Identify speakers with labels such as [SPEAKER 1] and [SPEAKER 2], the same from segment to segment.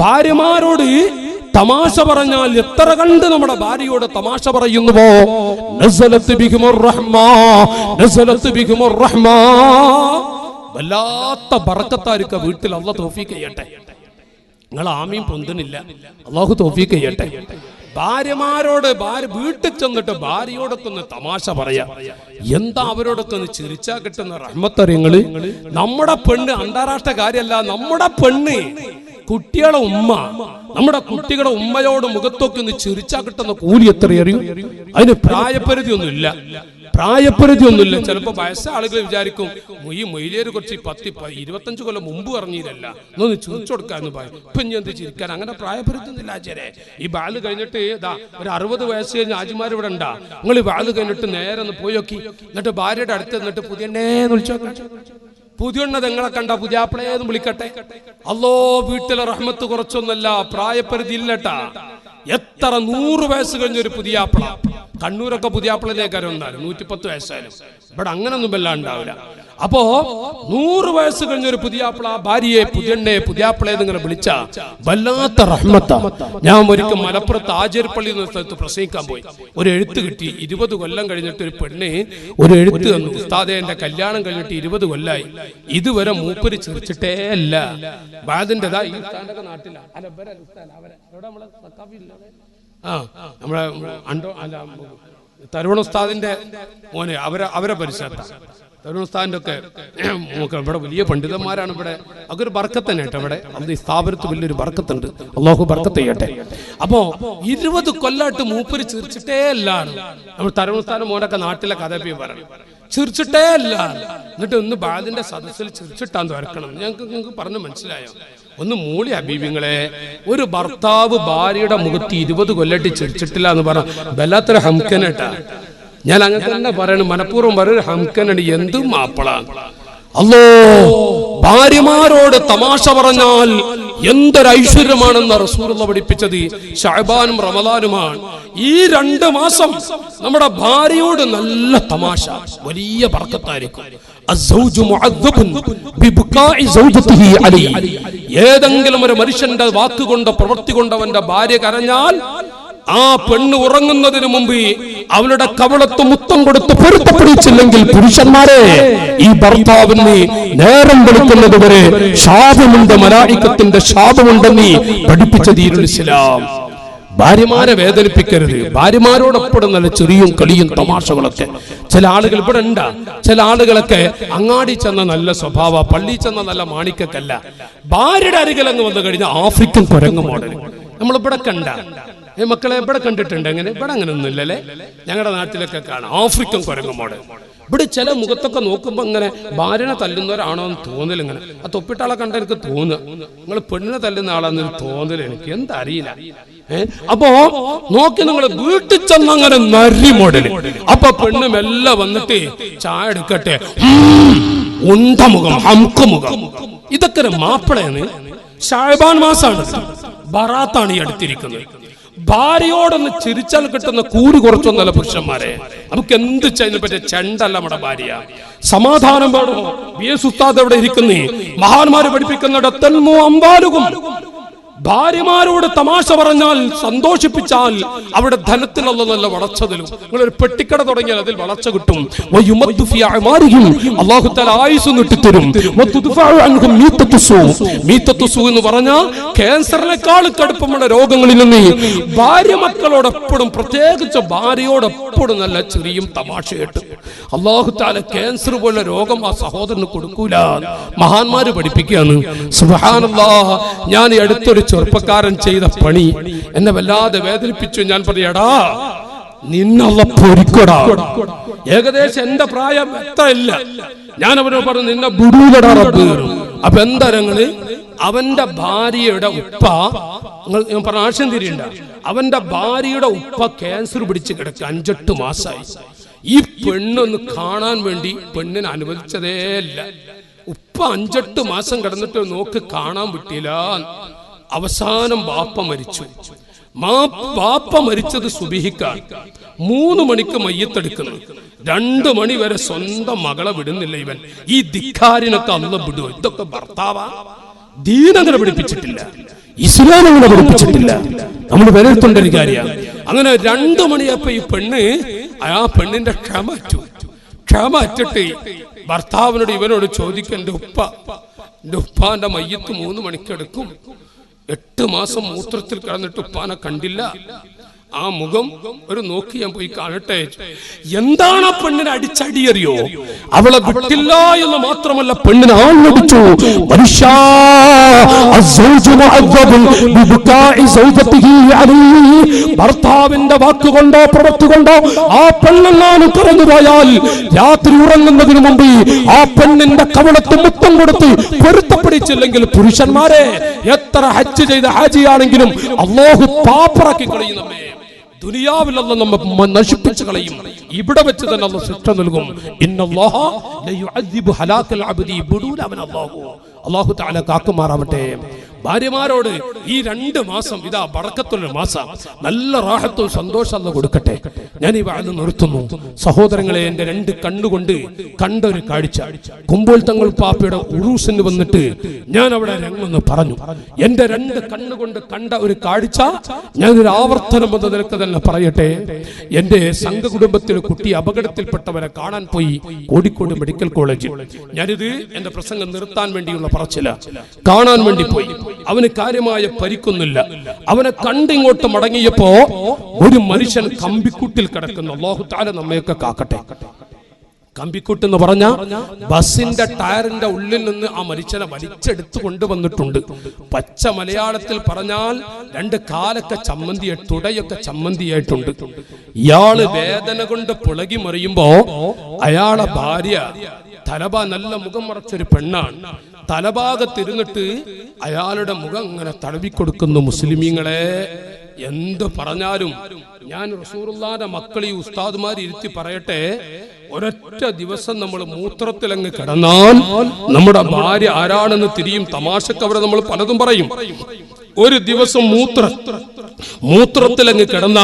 [SPEAKER 1] ഭാര്യമാരോട് തമാശ പറഞ്ഞാൽ എത്ര കണ്ട് നമ്മുടെ ഭാര്യയോട് തമാശ പറയുന്നുവോ, നസലത്ത് ബിഹിമുർ റഹ്മാ, നസലത്ത് ബിഹിമുർ റഹ്മാ. വല്ലാത്ത ബറക്കത്തായിരിക്കും വീട്ടിൽ. അല്ലാഹു തൗഫീഖ് ചെയ്യട്ടെ. നിങ്ങൾ ആമീൻ പൊന്തുന്നില്ല. അല്ലാഹു തൗഫീഖ് ചെയ്യട്ടെ. ഭാര്യമാരോട് വീട്ടിൽ ചെന്നിട്ട് ഭാര്യയോടൊക്കെ ഒന്ന് തമാശ പറയാ. എന്താ അവരോടൊക്കെ ഒന്ന് ചിരിച്ചാ കിട്ടുന്ന റഹ്മത്തറിയങ്ങള്. നമ്മുടെ പെണ്ണ് അന്താരാഷ്ട്ര കാര്യമല്ല, നമ്മുടെ പെണ്ണ് കുട്ടികളെ ഉമ്മ, നമ്മുടെ കുട്ടികളുടെ ഉമ്മയോട് മുഖത്തൊക്കെ ഒന്ന് ചിരിച്ചാ കിട്ടുന്ന കൂലി എത്രയറിയും. അതിന് പ്രായപരിധിയൊന്നുമില്ല, പ്രായപരിധിയൊന്നുമില്ല. ചിലപ്പോ വയസ്സായ ആളുകൾ വിചാരിക്കും ഈ മൊയിലേര് കുറച്ച് 10-25 കൊല്ലം മുമ്പ് പറഞ്ഞില്ലല്ല, എന്നൊന്ന് ചിരിച്ചു കൊടുക്കാന്ന് പറയും. ഇപ്പൊ ഇനി എന്ത് ചിരിക്കാൻ? അങ്ങനെ പ്രായപരിധി ഒന്നുമില്ല ആചാരെ. ഈ ബാല് കഴിഞ്ഞിട്ട് ഒരു 60 വയസ്സ് കഴിഞ്ഞ ആജിമാർ ഇവിടെ ഉണ്ടാ. നിങ്ങൾ ഈ ബാല് കഴിഞ്ഞിട്ട് നേരെ ഒന്ന് പോയി നോക്കി, എന്നിട്ട് ഭാര്യയുടെ അടുത്ത് എന്നിട്ട് പുതിയെണ്ണേന്ന് വിളിച്ചോ. പുതിയെണ്ണ നിങ്ങളെ കണ്ട പുതിയാപ്പിളേന്ന് വിളിക്കട്ടെ. അല്ലോ വീട്ടിലെ റഹ്മത്ത് കുറച്ചൊന്നല്ല, പ്രായപരിധി ഇല്ലട്ടാ. എത്ര 100 വയസ്സ് കഴിഞ്ഞൊരു പുതിയാപ്പിള, കണ്ണൂരൊക്കെ പുതിയാപ്പിളേക്കാരും ഉണ്ടാവും 110 വയസ്സായാലും. ഇവിടെ അങ്ങനൊന്നും വല്ല ഉണ്ടാവില്ല. അപ്പോ 100 വയസ്സ് കഴിഞ്ഞൊരു പുതിയാപ്പിള ഭാര്യയെ പുതിയെണ്ണെ പുതിയാപ്പിളേന്ന് ഇങ്ങനെ വിളിച്ച വല്ലാത്ത റഹ്മത്താ. ഞാൻ ഒരിക്കൽ മലപ്പുറത്ത് ആചേരിപ്പള്ളി എന്ന സ്ഥലത്ത് പ്രസംഗിക്കാൻ പോയി. ഒരു എഴുത്ത് കിട്ടി. 20 കൊല്ലം കഴിഞ്ഞിട്ട് ഒരു പെണ്ണ് ഒരു എഴുത്ത് തന്നു. ഉസ്താദേ, എന്റെ കല്യാണം കഴിഞ്ഞിട്ട് 20 കൊല്ലായി, ഇതുവരെ മൂപ്പര് ചിരിച്ചിട്ടേ അല്ല. ബാദിന്റെതാ ഈ ഉസ്താദിന്റെ നാട്ടില നമ്മളെ തരുവണ ഉസ്താദിന്റെ മോനെ അവരെ പരിസരത്ത തരുവണ ഉസ്താദിന്റെ ഒക്കെ ഇവിടെ വലിയ പണ്ഡിതന്മാരാണ്. ഇവിടെ അതൊരു ബർക്കത്ത് തന്നെ കേട്ടോ. ഇവിടെ അത് ഈ സ്ഥാപനത്ത് വലിയൊരു ബർക്കത്തുണ്ട്. അല്ലാഹു ബർക്കത്ത് ചെയ്യട്ടെ. അപ്പോ 20 കൊല്ലായിട്ട് മൂപ്പര് ചിരിച്ചിട്ടേ അല്ല. നമ്മൾ തരുവണ ഉസ്താദിന്റെ മോനൊക്കെ നാട്ടിലെ കഥപ്പി പറയും, ചിരിച്ചിട്ടേ അല്ല. എന്നിട്ട് ഒന്ന് ബാദിന്റെ സദസ്സിൽ ചിരിച്ചിട്ടാന്ന് വരക്കണം. നിങ്ങൾക്ക് പറഞ്ഞു മനസ്സിലായോ? ഒന്ന് മൂളി ഹബീബിങ്ങളെ. ഒരു ഭർത്താവ് ഭാര്യയുടെ മുഖത്ത് 20 കൊല്ലട്ടി ചിരിച്ചിട്ടില്ല എന്ന് പറഞ്ഞ വല്ലാത്തൊരു ഹംകനട്ടാ. ഞാൻ അങ്ങനെ തന്നെ പറയണം, മനഃപൂർവ്വം പറയൊരു ഹംകനാണ്. എന്തും മാപ്പിളാണ്. അല്ലോ, ഭാര്യമാരോട് തമാശ പറഞ്ഞാൽ എന്തൊരു ഐശ്വര്യമാണെന്ന് റസൂലുള്ള പഠിപ്പിച്ചത് ശഅബാനും റമദാനുമാണ്. ഈ 2 മാസം നമ്മുടെ ഭാര്യയോട് നല്ല തമാശ, വലിയ ബർക്കത്തായിരിക്കും. ഏതെങ്കിലും ഒരു മനുഷ്യന്റെ വാക്കുകൊണ്ട് പ്രവൃത്തി കൊണ്ട് അവന്റെ ഭാര്യ കരഞ്ഞാൽ ആ പെണ്ണ് ഉറങ്ങുന്നതിന് മുമ്പ് അവളുടെ കവളത്ത് മുത്തം കൊടുത്ത് പൊരുത്തപ്പെടിച്ചില്ലെങ്കിൽ പുരുഷന്മാരെ, ഈ ഭർത്താവിന് നേരം വെളുക്കുന്നത് വരെ ശാപമുണ്ട്, മലായികത്തിന്റെ ശാപമുണ്ടെന്ന് പഠിപ്പിച്ച ദീനുൽ ഇസ്ലാം. ഭാര്യമാരെ വേദനിപ്പിക്കരുത്. ഭാര്യമാരോടൊപ്പം നല്ല ചെറിയും കളിയും തമാശകളൊക്കെ. ചില ആളുകൾ ഇവിടെ ഉണ്ടാ. ചില ആളുകളൊക്കെ അങ്ങാടി ചെന്ന നല്ല സ്വഭാവ, പള്ളി ചെന്ന നല്ല മാണിക്കല്ല. ഭാര്യയുടെ അരികിലെന്ന് വന്നു കഴിഞ്ഞാൽ ആഫ്രിക്കൻ കുരങ്ങ് മോഡൽ നമ്മളിവിടെ കണ്ട മക്കളെ ഇവിടെ കണ്ടിട്ടുണ്ട്. അങ്ങനെ ഇവിടെ അങ്ങനെ ഒന്നും ഇല്ലല്ലേ. ഞങ്ങളുടെ നാട്ടിലൊക്കെ കാണാം ആഫ്രിക്കൻ കുരങ്ങ് മോഡൽ. ഇവിടെ ചില മുഖത്തൊക്കെ നോക്കുമ്പോ ഇങ്ങനെ ഭാര്യനെ തല്ലുന്നവരാണോ എന്ന് തോന്നൽ. ഇങ്ങനെ ആ തൊപ്പിട്ടാളെ കണ്ട എനിക്ക് തോന്നുക നിങ്ങൾ പെണ്ണിനെ തല്ലുന്ന ആളാന്നൊരു തോന്നൽ. എനിക്ക് എന്താ അറിയില്ല. അപ്പോ നോക്കി നിങ്ങൾ വീട്ടിൽ ചെന്ന് അങ്ങനെ നരി മോഡല്. അപ്പൊ പെണ്ണ് മെല്ലെ വന്നിട്ട് ചായ എടുക്കട്ടെ, ഉണ്ടമുഖം, ഹംക്കുമുഖം. ഇതൊക്കെ ഒരു മാപ്പിളയാണ്. ശഅബാൻ മാസാണ്, ബറാത്താണ് ഈ അടുത്തിരിക്കുന്നത്. ഭാര്യയോടൊന്ന് ചിരിച്ചാൽ കിട്ടുന്ന കൂലി കുറച്ചൊന്നല്ല പുരുഷന്മാരെ. നമുക്ക് എന്ത് ചെയ്യുന്ന പറ്റിയ ചെണ്ടല്ല നമ്മുടെ ഭാര്യ. സമാധാനം വേണോ? ഉസ്താദ് എവിടെ ഇരിക്കുന്നേ? മഹാന്മാര് പഠിപ്പിക്കുന്നിടത്തന്മോ അമ്പാലുകും. ഭാര്യമാരോട് തമാശ പറഞ്ഞാൽ, സന്തോഷിപ്പിച്ചാൽ അവിടെ ധനത്തിൽ നല്ല വളർച്ച തരും. നിങ്ങളൊരു പെട്ടിക്കട തുടങ്ങിയാൽ അതിൽ വളർച്ച കിട്ടും. അല്ലാഹു തആല ആയുസ് നീട്ടിത്തരും. എന്ന് പറഞ്ഞാൽ ക്യാൻസറിനേക്കാൾ കടുപ്പമുള്ള രോഗങ്ങളിൽ നിന്ന് ഭാര്യ മക്കളോടൊപ്പം, പ്രത്യേകിച്ച് ഭാര്യയോടൊപ്പം നല്ല ചെറിയും തമാശയായിട്ട് അല്ലാഹു തആല ക്യാൻസർ പോലെ രോഗം ആ സഹോദരന് കൊടുക്കൂല. മഹാന്മാര് പഠിപ്പിക്കുകയാണ്. സുബ്ഹാനല്ലാഹ്. ഞാൻ ഈ അടുത്തൊരു ചെറുപ്പക്കാരൻ ചെയ്ത പണി എന്നെ വല്ലാതെ വേദനിപ്പിച്ചു. ഞാൻ പറയടാ, നിന്നല്ല പൊരിക്കടാ. ഏകദേശം എന്റെ പ്രായം എത്ര ഇല്ല. ഞാൻ അവരോട് പറഞ്ഞു, നിന്നെ ബുടൂലടാ റബ്ബ്. അപ്പൊ എന്തരങ്ങള് അവന്റെ ഭാര്യയുടെ ഉപ്പ, ഞാൻ പറഞ്ഞ ആശയം തിരിയണ്ട, അവന്റെ ഭാര്യയുടെ ഉപ്പ ക്യാൻസർ പിടിച്ച് കിടക്കുക 5-8 മാസമായി. ഈ പെണ്ണൊന്ന് കാണാൻ വേണ്ടി പെണ്ണിനെ അനുവദിച്ചതേ ഇല്ല. ഉപ്പ 5-8 മാസം കിടന്നിട്ട് നോക്ക് കാണാൻ പറ്റിയില്ല. അവസാനം ബാപ്പ മരിച്ചു. ബാപ്പ മരിച്ചത് സുബഹിക്കാണ്. 3 മണിക്ക് മയ്യത്തെടുക്കുന്നു. 2 മണി വരെ സ്വന്തം മകളെ വിടുന്നില്ല ഇവൻ. ഈ ധിക്കാരിനൊക്കെ അന്ന് വിടുവോ? ഇതൊക്കെ ഭർത്താവാ? ദീനങ്ങനെ പഠിപ്പിച്ചിട്ടില്ല. ഇസ്ലാം അങ്ങനെ പഠിപ്പിച്ചിട്ടില്ല. നമ്മൾ വിലയിരുത്തേണ്ട ഒരു കാര്യമാണ്. അങ്ങനെ 2 മണിയപ്പോ ഈ പെണ്ണ് ആ പെണ്ണിന്റെ ക്ഷമ അറ്റിട്ട് ഭർത്താവിനോട് ഇവനോട് ചോദിക്കും, എന്റെ ഉപ്പാന്റെ മയ്യത്ത് 3 മണിക്ക് എടുക്കും. 8 മാസം മൂത്രത്തിൽ കിടന്നിട്ട് ഉപ്പാനെ കണ്ടില്ല. ആ മുഖം ഒരു നോക്കി ഞാൻ പോയി കാണട്ടെ. എന്താണ് ആ പെണ്ണിനെ അടിച്ചടിയറിയോ? അവളെ വിട്ടില്ല എന്ന് മാത്രമല്ല, പെണ്ണിനെ ആളടിച്ചു. ഭർത്താവിന്റെ വാക്കുകൊണ്ടോ പ്രവൃത്തികൊണ്ടോ ആ പെണ്ണെങ്ങാനും കറന്നു പോയാൽ രാത്രി ഉറങ്ങുന്നതിന് മുമ്പ് ആ പെണ്ണിന്റെ കവളത്ത് മുത്തം കൊടുത്ത് പൊരുത്തപ്പെടിച്ചില്ലെങ്കിൽ പുരുഷന്മാരെ എത്ര ഹജ്ജ് ചെയ്ത ഹാജിയാണെങ്കിലും അല്ലാഹു പാപ്പറാക്കി കളയും. നമ്മെ ദുനിയാവിൽ അല്ലാഹു നമ്മെ നശിപ്പിച്ചു കളയും. ഇവിടെ വെച്ച് തന്നെ അല്ലാഹു ശിക്ഷ നൽകും. ഇന്നല്ലാഹ ലയുഅദ്ദിബു ഹലാക്കൽ അബ്ദി ബുദൂല അവൻ അല്ലാഹു തആല കാക്കുമാറാവട്ടെ. ഭാര്യമാരോട് ഈ 2 മാസം ഇതാ ബറക്കത്തുള്ള മാസം, നല്ല റാഹത്തും സന്തോഷം അല്ലാഹു കൊടുക്കട്ടെ. ഞാൻ ഈ വാഴ നിർത്തുന്നു. സഹോദരങ്ങളെ, എന്റെ 2 കണ്ണുകൊണ്ട് കണ്ട ഒരു കാഴ്ച, കുമ്പോൾ തങ്ങൾ പാപ്പയുടെ ഉറൂസിന് വന്നിട്ട് ഞാൻ അവിടെ രംഗമെന്ന് പറഞ്ഞു. എന്റെ 2 കണ്ണുകൊണ്ട് കണ്ട ഒരു കാഴ്ച ഞാനൊരു ആവർത്തനം എന്ന നിലക്ക് തന്നെ പറയട്ടെ. എന്റെ സംഘകുടുംബത്തിലെ കുട്ടി അപകടത്തിൽപ്പെട്ടവരെ കാണാൻ പോയി കോഴിക്കോട് മെഡിക്കൽ കോളേജിൽ. ഞാനിത് എന്റെ പ്രസംഗം നിർത്താൻ വേണ്ടിയുള്ള പറച്ചില്ല. കാണാൻ വേണ്ടി പോയി. അവന് കാര്യമായ പരിക്കൊന്നുമില്ല. അവനെ കണ്ടിങ്ങോട്ട് മടങ്ങിയപ്പോ ഒരു മനുഷ്യൻ കമ്പിക്കൂട്ടിൽ കിടക്കുന്നു. അല്ലാഹു തആല നമ്മയൊക്കെ കാക്കട്ടെ. കമ്പിക്കൂട്ട് എന്ന് പറഞ്ഞ ബസിന്റെ ടയറിന്റെ ഉള്ളിൽ നിന്ന് ആ മനുഷ്യനെ വലിച്ചെടുത്തു കൊണ്ടുവന്നിട്ടുണ്ട്. പച്ച മലയാളത്തിൽ പറഞ്ഞാൽ 2 കാലൊക്കെ ചമ്മന്തി, തുടയൊക്കെ ചമ്മന്തിയായിട്ടുണ്ട്. ഇയാള് വേദന കൊണ്ട് പുളകി മറിയുമ്പോ അയാളെ ഭാര്യ നല്ല മുഖം മറച്ചൊരു പെണ്ണാണ്. തലഭാഗത്തിരുന്നിട്ട് അയാളുടെ മുഖം അങ്ങനെ തടവിക്കൊടുക്കുന്നു. മുസ്ലിമീങ്ങളെ, എന്ത് പറഞ്ഞാലും ഞാൻ റസൂലുള്ളാഹിന്റെ മക്കളെ ഉസ്താദുമാർ ഇരുത്തി പറയട്ടെ, ഒരൊറ്റ ദിവസം നമ്മൾ മൂത്രത്തിലങ്ങ് കിടന്നാൽ നമ്മുടെ ഭാര്യ ആരാണെന്ന് തിരിയും. തമാശക്ക് അവരെ നമ്മൾ പലതും പറയും. ഒരു ദിവസം മൂത്രത്തിലങ്ങ് കിടന്ന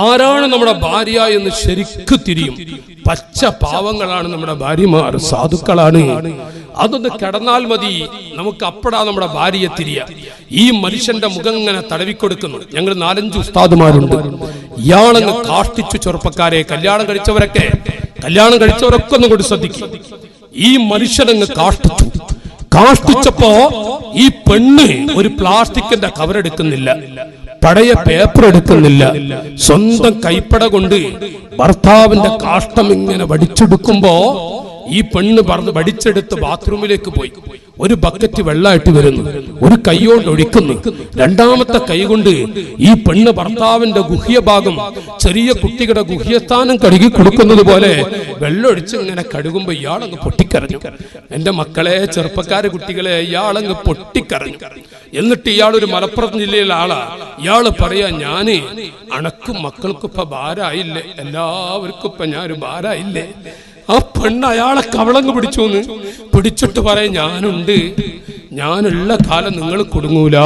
[SPEAKER 1] ആരാണ് നമ്മുടെ ഭാര്യ എന്ന് ശരിക്ക് തിരിയും. പച്ച പാവങ്ങളാണ് നമ്മുടെ ഭാര്യമാർ, സാധുക്കളാണ്. അതൊന്ന് കിടന്നാൽ മതി, നമുക്ക് അപ്പടാ നമ്മുടെ ഭാര്യയെ തിരിയ. ഈ മനുഷ്യന്റെ മുഖം ഇങ്ങനെ തടവിക്കൊടുക്കുന്നു. ഞങ്ങൾ 4-5 ഉസ്താദുമാരുണ്ട്. ഇയാളങ്ങ് കാഷ്ടിച്ചു. ചെറുപ്പക്കാരെ, കല്യാണം കഴിച്ചവരൊക്കെ ഒന്നും കൂടി ശ്രദ്ധിക്കും. ഈ മനുഷ്യനങ്ങ് കാഷ്ടിച്ചപ്പോ ഈ പെണ്ണ് ഒരു പ്ലാസ്റ്റിക്കിന്റെ കവറെടുക്കുന്നില്ല, പഴയ പേപ്പർ എടുക്കുന്നില്ല. സ്വന്തം കൈപ്പട കൊണ്ട് ഭർത്താവിന്റെ കാഷ്ടം ഇങ്ങനെ വടിച്ചെടുക്കുമ്പോ ഈ പെണ്ണ് വടിച്ചെടുത്ത് ബാത്റൂമിലേക്ക് പോയി. ഒരു ബക്കറ്റ് വെള്ളമായിട്ട് വരുന്നു, ഒരു കൈയോണ്ട് ഒഴിക്കുന്നു. 2ാമത്തെ കൈ കൊണ്ട് ഈ പെണ്ണ് ഭർത്താവിന്റെ ഗുഹ്യഭാഗം, ചെറിയ കുട്ടികളുടെ ഗുഹ്യസ്ഥാനം കഴുകി കൊടുക്കുന്നത് പോലെ വെള്ളമൊഴിച്ച് ഇങ്ങനെ കഴുകുമ്പോ ഇയാളങ്ങ് പൊട്ടിക്കരഞ്ഞു. എന്റെ മക്കളെ, ചെറുപ്പക്കാരെ, കുട്ടികളെ, ഇയാളങ്ങ് പൊട്ടിക്കരഞ്ഞു. എന്നിട്ട് ഇയാളൊരു മലപ്പുറം ജില്ലയിലെ ആളാ. ഇയാള് പറയാ, ഞാന് അണക്കും മക്കൾക്കും ഇപ്പൊ ഭാരമായില്ലേ, എല്ലാവർക്കും ഇപ്പൊ ഞാനൊരു ഭാരമായില്ലേ. ആ പെണ്ണ് അയാളെ കവളങ്ങ് പിടിച്ചിട്ട് പറയാം, ഞാനുള്ള കാലം നിങ്ങൾ കുടുങ്ങൂല.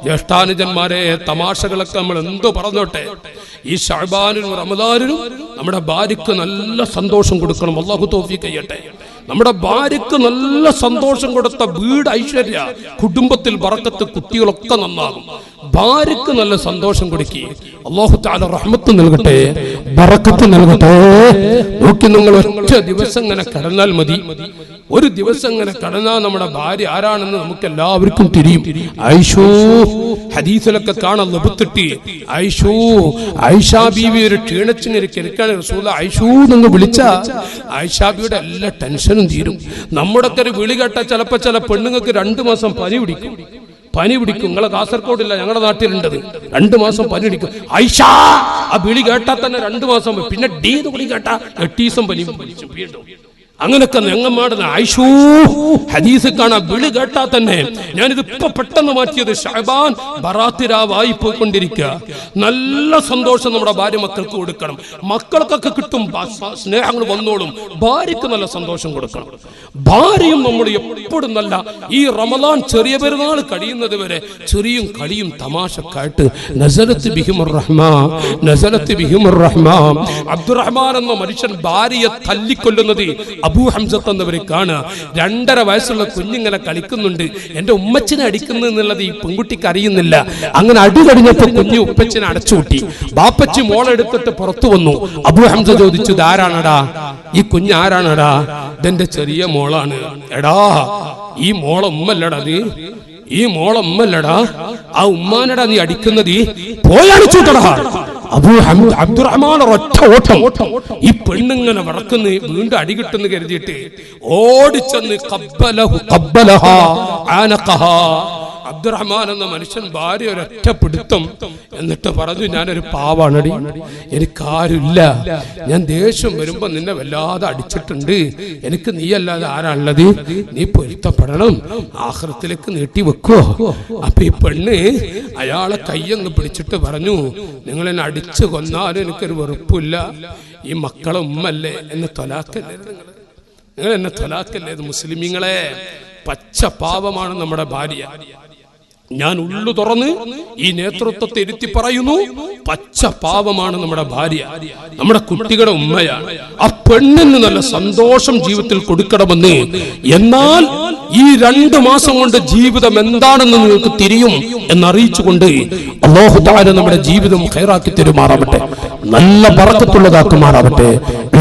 [SPEAKER 1] ജ്യേഷ്ഠാനുജന്മാരെ, തമാശകളൊക്കെ നമ്മൾ എന്തോ പറഞ്ഞോട്ടെ, ഈ ശഅബാനിലും റമദാനിലും നമ്മുടെ ഭാര്യക്ക് നല്ല സന്തോഷം കൊടുക്കണം. അല്ലാഹു തൗഫീഖ് ചെയ്യട്ടെ. നമ്മുടെ ഭാര്യക്ക് നല്ല സന്തോഷം കൊടുത്ത വീട് ഐശ്വര്യ, കുടുംബത്തിൽ ബറക്കത്ത്, കുട്ടികളൊക്കെ നന്നാകും. ഭാര്യക്ക് നല്ല സന്തോഷം കൊടുക്കുക. അല്ലാഹു തആല റഹ്മത്ത് നൽകട്ടെ, ബറക്കത്ത് നൽകട്ടെ. നോക്കി, നിങ്ങൾ ഒറ്റ ദിവസം ഇങ്ങനെ കടന്നാൽ മതി. ഒരു ദിവസം ഇങ്ങനെ കടന്നാൽ നമ്മുടെ ഭാര്യ ആരാണെന്ന് നമുക്ക് എല്ലാവർക്കും തിരിയും. ഐഷൂ, ഹദീസിലൊക്കെ കാണാൻ ലഭിച്ചിട്ട് ഐഷാ ബീവി ഒരു ക്ഷീണിച്ചിങ്ങനെ കിടക്കാൻ റസൂൽ ഐഷൂ എന്ന് വിളിച്ച ഐഷാ ബീവിയുടെ എല്ലാ ടെൻഷനും തീരും. നമ്മുടെ ഒക്കെ ഒരു വിളി കേട്ട ചിലപ്പോ ചില പെണ്ണുങ്ങൾക്ക് 2 മാസം പനി പിടിക്കും. നിങ്ങളെ കാസർഗോഡില്ല, ഞങ്ങളുടെ നാട്ടിലുണ്ടത്. 2 മാസം പനി പിടിക്കും. ഐഷ ആ വിളി കേട്ടാൽ തന്നെ 2 മാസം, പിന്നെ ഡീന്ന് വിളി കേട്ടാ 8 ദിവസം പനി പിടിച്ചു വീണ്ടും. അങ്ങനൊക്കെ ഞങ്ങന്മാടുന്ന ഐഷൂ ഹദീസ് കാണാൻ വിളി കേട്ടാ തന്നെ. ഞാനിത് ഇപ്പൊ പെട്ടെന്ന് മാറ്റിയത്. ശഅബാൻ ബറാത്തിരാവായി പോയിക്കൊണ്ടിരിക്കുക. നല്ല സന്തോഷം നമ്മുടെ ഭാര്യ മക്കൾക്ക് കൊടുക്കണം. മക്കൾക്കൊക്കെ കിട്ടും, സ്നേഹങ്ങൾ വന്നോളും. ഭാര്യക്ക് നല്ല സന്തോഷം കൊടുക്കണം. ഭാര്യയും നമ്മൾ എപ്പോഴും നല്ല ഈ റമദാൻ ചെറിയ പെരുന്നാൾ കഴിയുന്നത് വരെ ചെറിയും കളിയും തമാശക്കായിട്ട് നസലത്ത് ബിഹിമുർ റഹ്മാൻ. അബ്ദുറഹ്മാൻ എന്ന മനുഷ്യൻ ഭാര്യയെ തല്ലിക്കൊല്ലുന്നത് അബൂ ഹംസത്ത് എന്നവരെ കാണുക. 2.5 വയസ്സുള്ള കുഞ്ഞിങ്ങനെ കളിക്കുന്നുണ്ട്. എന്റെ ഉമ്മച്ചിനെ അടിക്കുന്നു എന്നുള്ളത് ഈ പെൺകുട്ടിക്ക് അറിയുന്നില്ല. അങ്ങനെ അടി കഴിഞ്ഞപ്പോ കുഞ്ഞ് ഉപ്പച്ചിനെ അടച്ചുകൂട്ടി. ബാപ്പച്ചി മോളെടുത്തിട്ട് പുറത്തു വന്നു. അബൂ ഹംസ ചോദിച്ചു, ഇതാരാണടാ? ഈ കുഞ്ഞ് ആരാണടാ? ഇതെന്റെ ചെറിയ മോളാണ്. എടാ, ഈ മോളെ ഉമ്മല്ലടാ, ഈ മോളെ ഉമ്മല്ലടാ, ആ ഉമ്മാനടാ നീ അടിക്കുന്നത്, പോയടിച്ചുട്ടടാ. അബ്ദുറഹ്മാൻ ഒറ്റ ഓട്ടം. ഈ പെണ്ണിങ്ങനെ വിറക്കുന്നു, വീണ്ടും അടി കിട്ടുന്നു കരുതിയിട്ട് ഓടിച്ചെന്ന് അബ്ദുറഹ്മാൻ എന്ന മനുഷ്യൻ ഭാര്യ ഒരൊറ്റ പിടുത്തം. എന്നിട്ട് പറഞ്ഞു, ഞാനൊരു പാവാണടി, എനിക്കാരുമില്ല, ഞാൻ ദേഷ്യം വരുമ്പോ നിന്നെ വല്ലാതെ അടിച്ചിട്ടുണ്ട്, എനിക്ക് നീയല്ലാതെ ആരാണുള്ളത്, നീ പൊരുത്തപ്പെടണം, ആഖിറത്തിലേക്ക് നീട്ടി വെക്കോ. അപ്പൊ ഈ പെണ്ണ് അയാളെ കയ്യങ്ങ് പിടിച്ചിട്ട് പറഞ്ഞു, നിങ്ങൾ എന്നെ അടിച്ചു കൊന്നാലും എനിക്കൊരു വെറുപ്പില്ല, ഈ മക്കളെ ഉമ്മല്ലേ, എന്നെ തൊലാക്കല്ലേ, നിങ്ങൾ എന്നെ തൊലാക്കല്ലേ. മുസ്ലിമീങ്ങളെ, പച്ച പാവമാണ് നമ്മുടെ ഭാര്യ. ഞാൻ ഉള്ളു തുറന്ന് ഈ നേതൃത്വത്തെ ഇരുത്തി പറയുന്നു, പച്ച പാവമാണ് നമ്മുടെ ഭാര്യ, നമ്മുടെ കുട്ടികളുടെ ഉമ്മയാണ്. ആ പെണ്ണിന് നല്ല സന്തോഷം ജീവിതത്തിൽ കൊടുക്കണമെന്ന്. എന്നാൽ ഈ 2 മാസം കൊണ്ട് ജീവിതം എന്താണെന്ന് നിങ്ങൾക്ക് തിരിയും എന്നറിയിച്ചുകൊണ്ട് അല്ലാഹു തആല നമ്മുടെ ജീവിതം ഖൈറാക്കി തരുമാറാവട്ടെ, നല്ല ബറക്കത്തുള്ളതാക്കുമാറാവട്ടെ,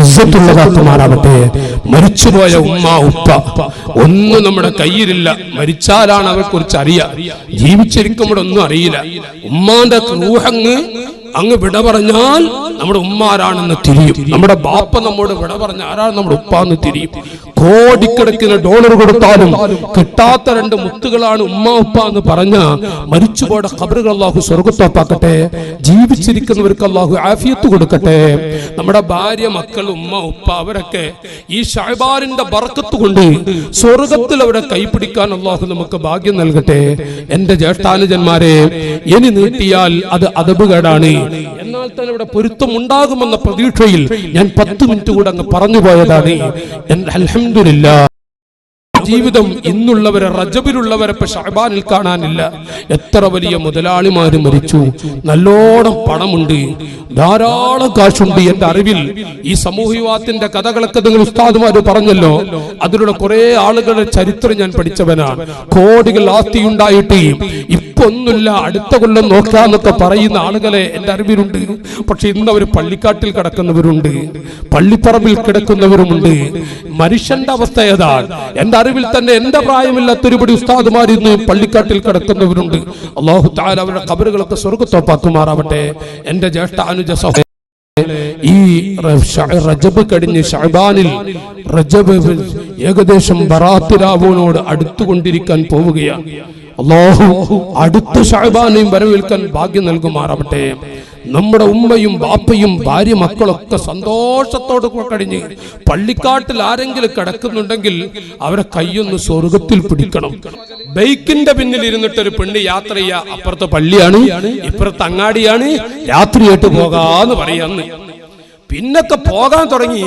[SPEAKER 1] ഇസ്സത്തുള്ളതാക്കുമാറാവട്ടെ. മരിച്ചുപോയ ഉമ്മ ഉപ്പ ഒന്നും നമ്മുടെ കയ്യിലില്ല. മരിച്ചാലാണ് അവരെ കുറിച്ച് അറിയാം, ജീവിച്ചിരിക്കുമ്പോൾ ഒന്നും അറിയില്ല. ഉമ്മാന്റെ റൂഹങ്ങ് അങ്ങ് വിട പറഞ്ഞാൽ നമ്മുടെ ഉമ്മാരാണെന്ന് തിരിയും. നമ്മുടെ ബാപ്പ നമ്മോട് വിട പറഞ്ഞ ആരാണ് നമ്മുടെ ഉപ്പാന്ന് തിരിയും. കോടിക്കണക്കിന് ഡോളർ കൊടുത്താലും കിട്ടാത്ത 2 മുത്തുകളാണ് ഉമ്മ ഉപ്പ എന്ന് പറഞ്ഞ മരിച്ചുപോയ ഖബറുകൾ അല്ലാഹു സ്വർഗ്ഗത്തോപ്പാക്കട്ടെ, ജീവിച്ചിരിക്കുന്നവർക്ക് അല്ലാഹു ആഫിയത്ത് കൊടുക്കട്ടെ. നമ്മുടെ ഭാര്യ, മക്കൾ, ഉമ്മ ഉപ്പ അവരൊക്കെ ഈ ശഅബാനിന്റെ ബർക്കത്ത് കൊണ്ട് സ്വർഗ്ഗത്തിൽ അവരെ കൈപിടിക്കാൻ അല്ലാഹു നമുക്ക് ഭാഗ്യം നൽകട്ടെ. എന്റെ ജ്യേഷ്ഠാനുജന്മാരെ, ഇനി നീട്ടിയാൽ അത് അദബുകേടാണ്. എന്നാൽ തന്നെ ഇവിടെ പൊരുത്തം ഉണ്ടാകുമെന്ന പ്രതീക്ഷയിൽ ഞാൻ 10 മിനിറ്റ് കൂടെ അങ്ങ് പറഞ്ഞു പോയതാണ്. അൽഹംദുലില്ലാഹ്, ജീവിതം ഇന്നുള്ളവരെ, റജബിലുള്ളവരെ ഇപ്പൊ ശഅബാനിൽ കാണാനില്ല. എത്ര വലിയ മുതലാളിമാര് മരിച്ചു, നല്ലോണം പണമുണ്ട്, ധാരാളം കാശുണ്ട്. എന്റെ അറിവിൽ ഈ സമൂഹവാദത്തിന്റെ കഥകളൊക്കെ നിങ്ങൾ ഉസ്താദുമാര് പറഞ്ഞല്ലോ, അതിലൂടെ കുറെ ആളുകളുടെ ചരിത്രം ഞാൻ പഠിച്ചവനാണ്. കോടികൾ ആസ്തിയുണ്ടായിട്ട് ഇപ്പൊ ഒന്നുമില്ല, അടുത്ത കൊല്ലം നോക്കാന്നൊക്കെ പറയുന്ന ആളുകളെ എന്റെ അറിവിലുണ്ട്. പക്ഷെ ഇന്ന് അവർ പള്ളിക്കാട്ടിൽ കിടക്കുന്നവരുണ്ട്, പള്ളിപ്പറമ്പിൽ കിടക്കുന്നവരുമുണ്ട്. മനുഷ്യന്റെ അവസ്ഥ ഏതാണ്? എന്റെ അറിവിൽ തന്നെ എന്റെ പ്രായമില്ലാത്തൊരുപടി ഉസ്താദുമാർ ഇന്ന് പള്ളിക്കാട്ടിൽ കിടക്കുന്നവരുണ്ട്. അല്ലാഹു തആല അവരുടെ ഖബറുകളൊക്കെ സ്വർഗ്ഗത്തോപ്പാക്കുമാറാവട്ടെ. എന്റെ ജ്യേഷ്ഠ അനുജ സഹോദരൻ, ഈ റജബ് കഴിഞ്ഞ് ശഅബാനിൽ, റജബ് ഏകദേശം ബറാത്ത് രാവിനോട് അടുത്തുകൊണ്ടിരിക്കാൻ പോവുകയാണ്. അല്ലാഹു അടുത്ത ശഅബാനെയും വരവേൽക്കാൻ ഭാഗ്യം നൽകുമാറാവട്ടെ. നമ്മുടെ ഉമ്മയും ബാപ്പയും ഭാര്യ മക്കളൊക്കെ സന്തോഷത്തോടെ കഴിഞ്ഞ് പള്ളിക്കാട്ടിൽ ആരെങ്കിലും കിടക്കുന്നുണ്ടെങ്കിൽ അവരെ കൈയൊന്ന് സ്വർഗത്തിൽ പിടിക്കണം. ബൈക്കിന്റെ പിന്നിൽ ഇരുന്നിട്ട് ഒരു പെണ്ണ് യാത്ര ചെയ്യാ, അപ്പുറത്തെ പള്ളിയാണ്, ഇപ്പുറത്തെ അങ്ങാടിയാണ്, രാത്രിയായിട്ട് പോകാന്ന് പറയാന്ന്. പിന്നൊക്കെ പോകാൻ തുടങ്ങി,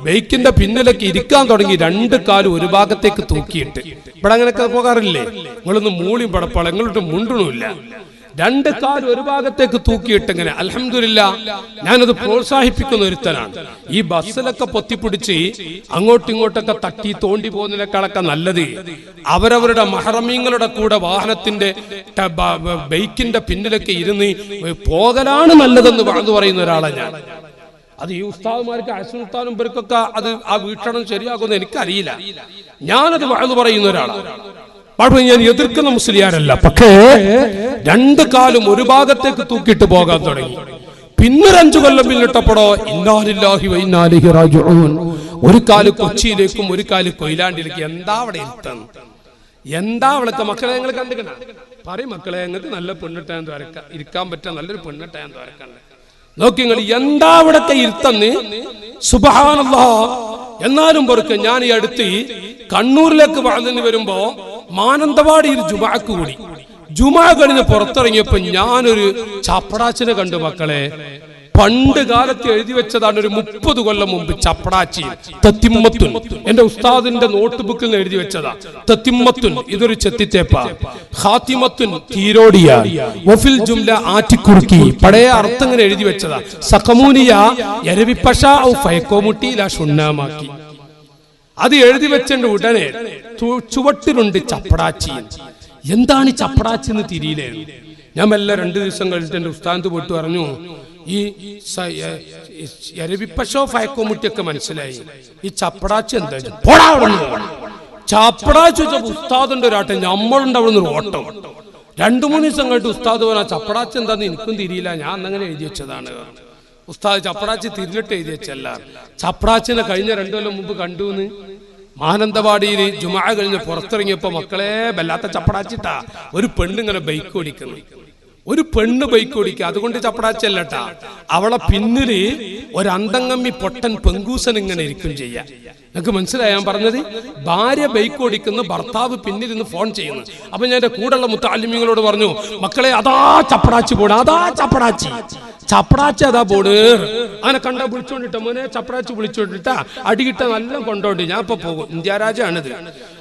[SPEAKER 1] ബൈക്കിന്റെ പിന്നിലൊക്കെ ഇരിക്കാൻ തുടങ്ങി, 2 കാലും ഒരു ഭാഗത്തേക്ക് തൂക്കിയിട്ട്. ഇവിടെ അങ്ങനെയൊക്കെ പോകാറില്ലേ? നിങ്ങളൊന്ന് മൂളിയും പടപ്പാള, നിങ്ങളോട്ട് മുണ്ടണമില്ല. 2 കാലും ഒരു ഭാഗത്തേക്ക് തൂക്കിയിട്ട് ഇങ്ങനെ. അൽഹംദുലില്ലാഹ്, ഞാനത് പ്രോത്സാഹിപ്പിക്കുന്ന ഒരുത്തനാണ്. ഈ ബസ്സിലൊക്കെ പൊത്തിപ്പിടിച്ച് അങ്ങോട്ടും ഇങ്ങോട്ടൊക്കെ തട്ടി തോണ്ടി പോകുന്നതിനേക്കാളൊക്കെ നല്ലത് അവരവരുടെ മഹറമീങ്ങളുടെ കൂടെ വാഹനത്തിന്റെ ബൈക്കിന്റെ പിന്നിലൊക്കെ ഇരുന്ന് പോകലാണ് നല്ലതെന്ന് പറയുന്ന ഒരാളാണ് ഞാൻ. അത് ഈ ഉസ്താദുമാർക്ക്, അസുൽത്താനും ഇവർക്കൊക്കെ അത് ആ വീക്ഷണം ശരിയാകുമെന്ന് എനിക്കറിയില്ല. ഞാനത് വഅദ് പറയുന്ന ഒരാളാണ്. ഞാൻ എതിർക്കുന്ന മുസ്ലിയാരല്ല. പക്ഷേ 2 കാലും ഒരു ഭാഗത്തേക്ക് തൂക്കിയിട്ട് പോകാൻ തുടങ്ങി. പിന്നെ 5 കൊല്ലം പിന്നിട്ടപ്പോഴോ ഇന്നാ ലില്ലാഹി വ ഇന്നാ ഇലൈഹി റാജിഊൻ. ഒരു കാല് കൊച്ചിയിലേക്കും ഒരു കാല് കൊയിലാണ്ടിലേക്കും. എന്താ അവിടെ ഇരുത്തം? എന്താ അവിടുത്തെ മക്കളെ നിങ്ങൾ കണ്ടുകണ? പറയും മക്കളെ, നിങ്ങൾക്ക് നല്ല പെണ്ണിട്ടാൻ ഇരിക്കാൻ പറ്റാൻ നല്ലൊരു പെണ്ണിട്ടാൻ തോരക്കണ്ട. നോക്കി നിങ്ങൾ എന്താ അവിടത്തെ ഇരുത്തന്ന്. സുബ്ഹാനല്ലാഹ്. എന്നാലും പൊറുക്ക്, ഞാൻ ഈ അടുത്ത് കണ്ണൂരിലേക്ക് വഅദിന് വരുമ്പോ മാനന്തവാടിയിൽ ജുമാക്ക് കൂടി. ജുമാ കഴിഞ്ഞ് പുറത്തിറങ്ങിയപ്പോ ഞാനൊരു ചപ്പടാച്ചിനെ കണ്ടു. മക്കളെ, പണ്ട് കാലത്ത് എഴുതി വെച്ചതാണ്, ഒരു 30 കൊല്ലം മുമ്പ്. ചപ്പടാച്ചി തത്തിമ്മത്തുൻ, എന്റെ ഉസ്താദിന്റെ നോട്ട് ബുക്കിൽ എഴുതി വെച്ചതാ. തത്തിമ്മത്തുൻ ഇതൊരു ചെത്തിത്തേപ്പ, ഖാത്തിമത്തുൻ തീരോടിയ, വഫിൽ ജുംല ആറ്റിക്കുറുക്കി. പഴയ അർത്ഥം ഇങ്ങനെ എഴുതി വെച്ചതാ. സഖമൂനിയ എരവിപ്പഷ ഔ ഫയക്കോമുട്ടിയില ഷുന്നാമാക്കി. അത് എഴുതി വെച്ചേണ്ട ഉടനെ ചുവട്ടിലുണ്ട് ചപ്പടാച്ചി. എന്താണ് ചപ്പടാച്ചി എന്ന് തിരിയില്ലായിരുന്നു. ഞാൻ മെല്ലെ 2 ദിവസം കഴിഞ്ഞിട്ട് എൻ്റെ ഉസ്താദ് പോയിട്ട് പറഞ്ഞു, ഈ എരവിപ്പശോ ഫയക്കോമുട്ടിയൊക്കെ മനസ്സിലായി, ഈ ചപ്പടാച്ചി എന്താ? ചപ്പടാച്ചി വെച്ചപ്പോ ഉസ്താദിന്റെ ഒരാട്ടെ, നമ്മളുണ്ട് അവിടെ നിന്ന് ഓട്ടം. 2-3 ദിവസം കഴിഞ്ഞിട്ട് ഉസ്താദ് പറഞ്ഞാൽ ചപ്പടാച്ചി എന്താന്ന് എനിക്കും തിരിയില്ല, ഞാൻ അന്നങ്ങനെ എഴുതി വെച്ചതാണ്. ഉസ്താദ് ചപ്പടാച്ചി തിരിഞ്ഞിട്ട് എഴുതി വെച്ചല്ല, ചപ്പടാച്ചിനെ കഴിഞ്ഞ 2 കൊല്ലം മുമ്പ് കണ്ടുന്ന് മാനന്തവാടിയിൽ ജുമാ കഴിഞ്ഞ് പുറത്തിറങ്ങിയപ്പോ മക്കളെ വല്ലാത്ത ചപ്പടാച്ചിട്ടാ. ഒരു പെണ്ണിങ്ങനെ ബൈക്ക് ഓടിക്കുന്നു, ഒരു പെണ്ണ് ബൈക്ക് ഓടിക്കുക, അതുകൊണ്ട് ചപ്പടാച്ചല്ലട്ടാ. അവളെ പിന്നില് ഒരു അന്തംഗമ്മി പൊട്ടൻ പെങ്കൂസൻ ഇങ്ങനെ ഇരിക്കും ചെയ്യാ. നിങ്ങൾക്ക് മനസ്സിലായി ഞാൻ പറഞ്ഞത്? ഭാര്യ ബൈക്ക് ഓടിക്കുന്നു, ഭർത്താവ് പിന്നിലിന്ന് ഫോൺ ചെയ്യുന്നു. അപ്പൊ ഞാൻ എന്റെ കൂടെയുള്ള മുത്തഅല്ലിമീങ്ങളോട് പറഞ്ഞു, മക്കളെ അതാ ചപ്പടാച്ചി പോണ്, അതാ ചപ്പടാച്ചി, ചപ്പടാച്ചി അതാ പോണ്. അങ്ങനെ കണ്ട വിളിച്ചോണ്ടിട്ട മോനെ, ചപ്പടാച്ചി വിളിച്ചോണ്ടിട്ടാ, അടികിട്ട നല്ല കൊണ്ടോണ്ട് ഞാൻ ഇപ്പൊ പോകും, ഇന്ത്യ രാജ്യമാണിത്.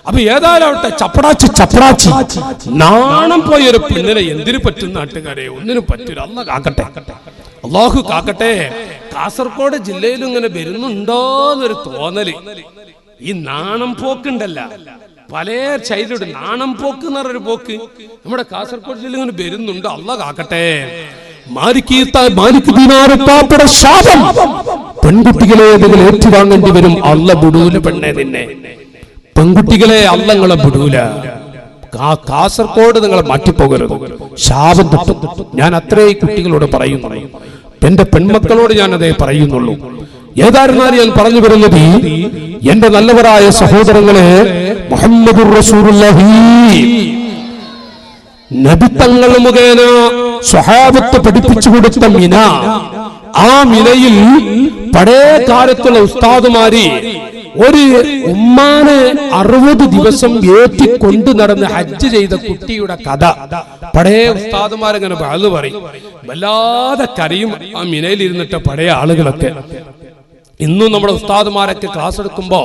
[SPEAKER 1] അപ്പൊ ഏതായാലും ചപ്പടാച്ചി ചപ്പടാച്ചി നാണം പോയൊരു പെണ്ണിനെ എന്തിനു പറ്റും നാട്ടുകാരെ? ഒന്നിനും പറ്റൂല. അല്ലാഹ് കാക്കട്ടെ, അല്ലാഹു കാക്കട്ടെ. കാസർഗോഡ് ജില്ലയിലും ഇങ്ങനെ വരുന്നുണ്ടോന്നൊരു തോന്നല്. ഈ നാണം പോക്കുണ്ടല്ല, പല ശൈലിയുടെ നാണം പോക്ക് എന്ന് പറഞ്ഞൊരു പോക്ക് നമ്മുടെ കാസർഗോഡ് ജില്ലയിൽ ഇങ്ങനെ വരുന്നുണ്ട്. അല്ലാഹ് കാക്കട്ടെ. ശാപം, പെൺകുട്ടികളെ ഏറ്റുവാങ്ങേണ്ടി വരും. അല്ല വിടൂല പെണ്ണെ നിന്നെ, പെൺകുട്ടികളെ അല്ലങ്ങളെ വിടൂല. കാസർഗോഡ് നിങ്ങളെ മാറ്റിപ്പോകരുത്, ശാപം തട്ടും. ഞാൻ അത്രേ കുട്ടികളോട് പറയുന്നു, എന്റെ പെൺമക്കളോട് ഞാൻ അതേ പറയുന്നുള്ളൂ. ഏതായിരുന്നാലും ഞാൻ പറഞ്ഞു വരുന്നത്, എന്റെ നല്ലവരായ സഹോദരങ്ങളെ, മുഹമ്മദുർ റസൂലുള്ളാഹി നബിതങ്ങൾ മുഖേന സ്വഹാബത്ത് പഠിപ്പിച്ചു കൊടുത്ത മിന, ആ മിനയിൽ പഴയ കാലത്തുള്ള ഉസ്താദുമാര് ഒരു ഉമ്മാനെ 60 ദിവസം ഏറ്റിക്കൊണ്ട് നടന്ന് ഹജ്ജ് ചെയ്ത കുട്ടിയുടെ കഥ പഴയ ഉസ്താദുമാരങ്ങനെ വഅദ് പറയും. വല്ലാതെ കരയും ആ മിനയിൽ ഇരുന്നിട്ട് പഴയ ആളുകളൊക്കെ. ഇന്നും നമ്മുടെ ഉസ്താദുമാരൊക്കെ ക്ലാസ് എടുക്കുമ്പോ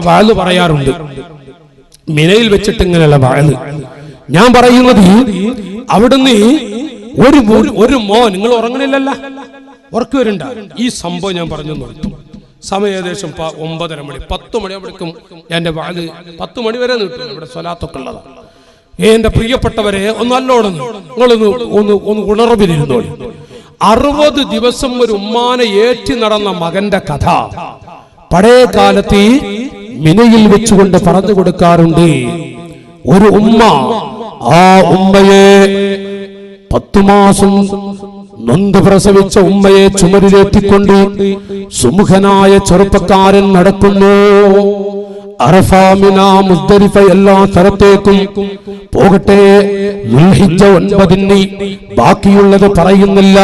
[SPEAKER 1] വഅദ് പറയാറുണ്ട്, മിനയിൽ വെച്ചിട്ട് ഇങ്ങനെയുള്ള വഅദ്. ഞാൻ പറയുന്നത്, അവിടുന്ന് ഒരു മോൻ, നിങ്ങൾ ഉറങ്ങണില്ലല്ല, ഉറക്കു വരുന്നുണ്ട്. ഈ സംഭവം ഞാൻ പറഞ്ഞു നിർത്തും. സമയം ഏകദേശം 9:30 മണി, 10 മണിയാകുമ്പോഴേക്കും എന്റെ വാല് 10 മണി വരെ നീട്ടും. ഇവിടെ സ്വലാത്തൊക്കെ ഉള്ളതാണ്. എന്റെ പ്രിയപ്പെട്ടവരെ, ഒന്നല്ലോണം നിങ്ങളൊന്ന് ഉണർവിലിരുന്നോ. 60 ദിവസം ഒരു ഉമ്മാനെ ഏറ്റി നടന്ന മകന്റെ കഥ പഴയ കാലത്ത് മിനയിൽ വെച്ചുകൊണ്ട് പറഞ്ഞു കൊടുക്കാറുണ്ട്. ഒരു ഉമ്മ, ആ ഉമ്മയെ 10 മാസം നൊന്ത് പ്രസവിച്ച ഉമ്മയെ ചുമരിലേറ്റിക്കൊണ്ട് സുമുഖനായ ചെറുപ്പക്കാരൻ നടക്കുന്നു. അറഫ, മിന, മുസ്ദലിഫ എല്ലാ സ്ഥലത്തേക്കും പോകട്ടെ. ദുൽഹിജ്ജ 9-ന്, ബാക്കിയുള്ളത് പറയുന്നില്ല,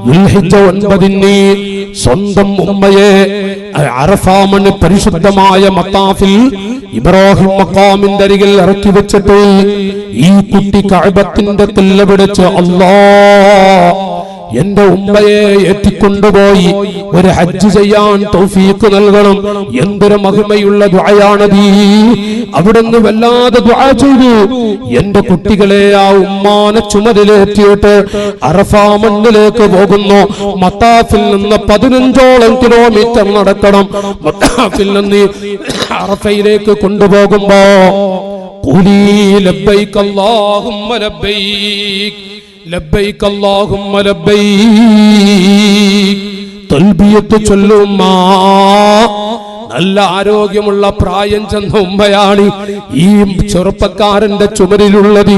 [SPEAKER 1] ദുൽഹിജ്ജ 9-ന് സ്വന്തം ഉമ്മയെ അറഫ മണ്ണ് പരിശുദ്ധമായ മത്താഫിൽ ഇബ്രാഹിം മഖാമിന്റെ അരികിൽ ഇറക്കി വെച്ചിട്ട് ഈ കുട്ടി കഅബത്തിന്റെ തില്ല പിടിച്ച്, അല്ലാഹ് എന്റെ ഉമ്മയെ ഏറ്റിക്കൊണ്ടുപോയി ഒരു ഹജ്ജ് ചെയ്യാൻ തൗഫീഖ് നൽകണം. എന്തൊരു മഹിമയുള്ള ദുആയാണത്. അവിടുന്ന് വല്ലാതെ ദുആ ചെയ്തു, എന്റെ കുട്ടികളെ ആ ഉമ്മാനെ ചുമരിലേറ്റിയിട്ട് അറഫ മണ്ണിലേക്ക് പോകുന്നു. മത്താഫിൽ നിന്ന് 15ഓളം കിലോമീറ്റർ നടക്കണം. മത്താഫിൽ നിന്ന് അറഫയിലേക്ക് കൊണ്ടുപോകുമ്പോ ഖുലീ ലബ്ബൈക അല്ലാഹുമ്മ ലബ്ബൈക്, ലബ്ബൈക അല്ലാഹുമ്മ ലബ്ബൈക്. തൽബിയത്ത് ചൊല്ലുമ്മ. നല്ല ആരോഗ്യമുള്ള പ്രായം ചെന്ന ഉമ്മയാണ് ഈ ചെറുപ്പക്കാരന്റെ ചുമരിലുള്ളത്.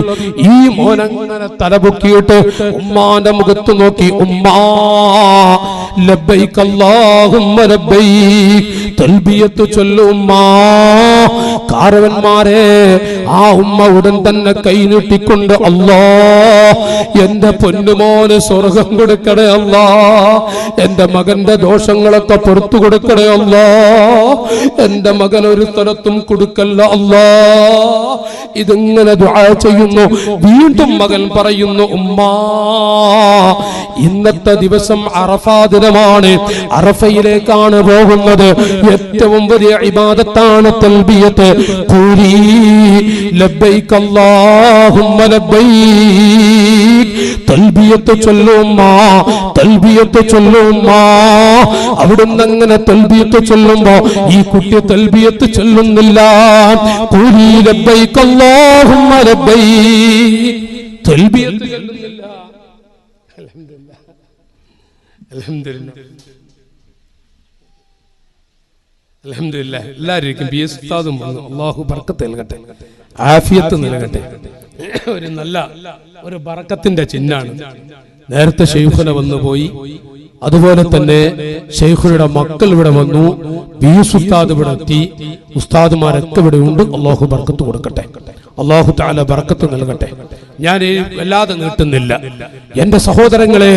[SPEAKER 1] ഈ മോനങ്ങനെ തലപൊക്കിയിട്ട് ഉമ്മാന്റെ മുഖത്ത് നോക്കി, ഉമ്മാ ലബ്ബൈക അല്ലാഹുമ്മ ലബ്ബൈക്, തൽബിയത്ത് ചൊല്ലുമ്മ. കാരവന്മാരെ, ആ ഉമ്മ ഉടൻ തന്നെ കൈ നീട്ടിക്കൊണ്ട്, അല്ലാഹ് എന്റെ പൊന്നുമോന് സ്വർഗം കൊടുക്കണേ അല്ലാഹ്, എന്റെ മകന്റെ ദോഷങ്ങളൊക്കെ പുറത്തു കൊടുക്കണേ അല്ലാഹ്, എന്റെ മകൻ ഒരു സ്ഥലത്തും കൊടുക്കല്ല അല്ലാഹ്. ഇതിങ്ങനെ ദുആ ചെയ്യുന്നു. വീണ്ടും മകൻ പറയുന്നു, ഉമ്മാ ഇന്നത്തെ ദിവസം അറഫാ ദിനമാണ്, അറഫയിലേക്കാണ് പോകുന്നത്. ഏറ്റവും വലിയ ഇബാദത്താണ് തൽബിയത്ത്. ഖുലീ ലബ്ബൈക അല്ലാഹുമ്മ ലബ്ബൈക്. തൽബിയത്ത് ചൊല്ലുമ്മ, തൽബിയത്ത് ചൊല്ലുമ്മ. അവിടുന്ന് അങ്ങനെ തൽബിയത്ത് ചൊല്ലുമ്പോ ഈ കുട്ടി തൽബിയത്ത് ചൊല്ലുന്നില്ല. ഖൂലി ലബ്ബൈക അല്ലാഹുമ്മ ലബ്ബൈക്. തൽബിയത്ത് ചൊല്ലുന്നില്ല. അൽഹംദുലില്ലാഹ്, അൽഹംദുലില്ലാഹ്, അൽഹംദുലില്ലാഹ്. എല്ലാവരും ബി എസ് ഉസ്താദും വന്നു. അല്ലാഹു ബർക്കത്ത് നൽകട്ടെ, ആഫിയത്ത് നൽകട്ടെ. ഒരു നല്ല ഒരു ബർക്കത്തിന്റെ ചിഹ്നാണ്. നേരത്തെ ശൈഖുന വന്നു പോയി, അതുപോലെ തന്നെ ശൈഖുനയുടെ മക്കൾ ഇവിടെ വന്നു, ബി എസ് ഉസ്താദ് ഇവിടെ എത്തി, ഉസ്താദുമാരൊക്കെ ഇവിടെ ഉണ്ട്. അല്ലാഹു ബർക്കത്ത് കൊടുക്കട്ടെ, അല്ലാഹു തആല ബർക്കത്ത് നൽകട്ടെ. ഞാൻ വല്ലാതെ നീട്ടുന്നില്ല. എന്റെ സഹോദരങ്ങളെ,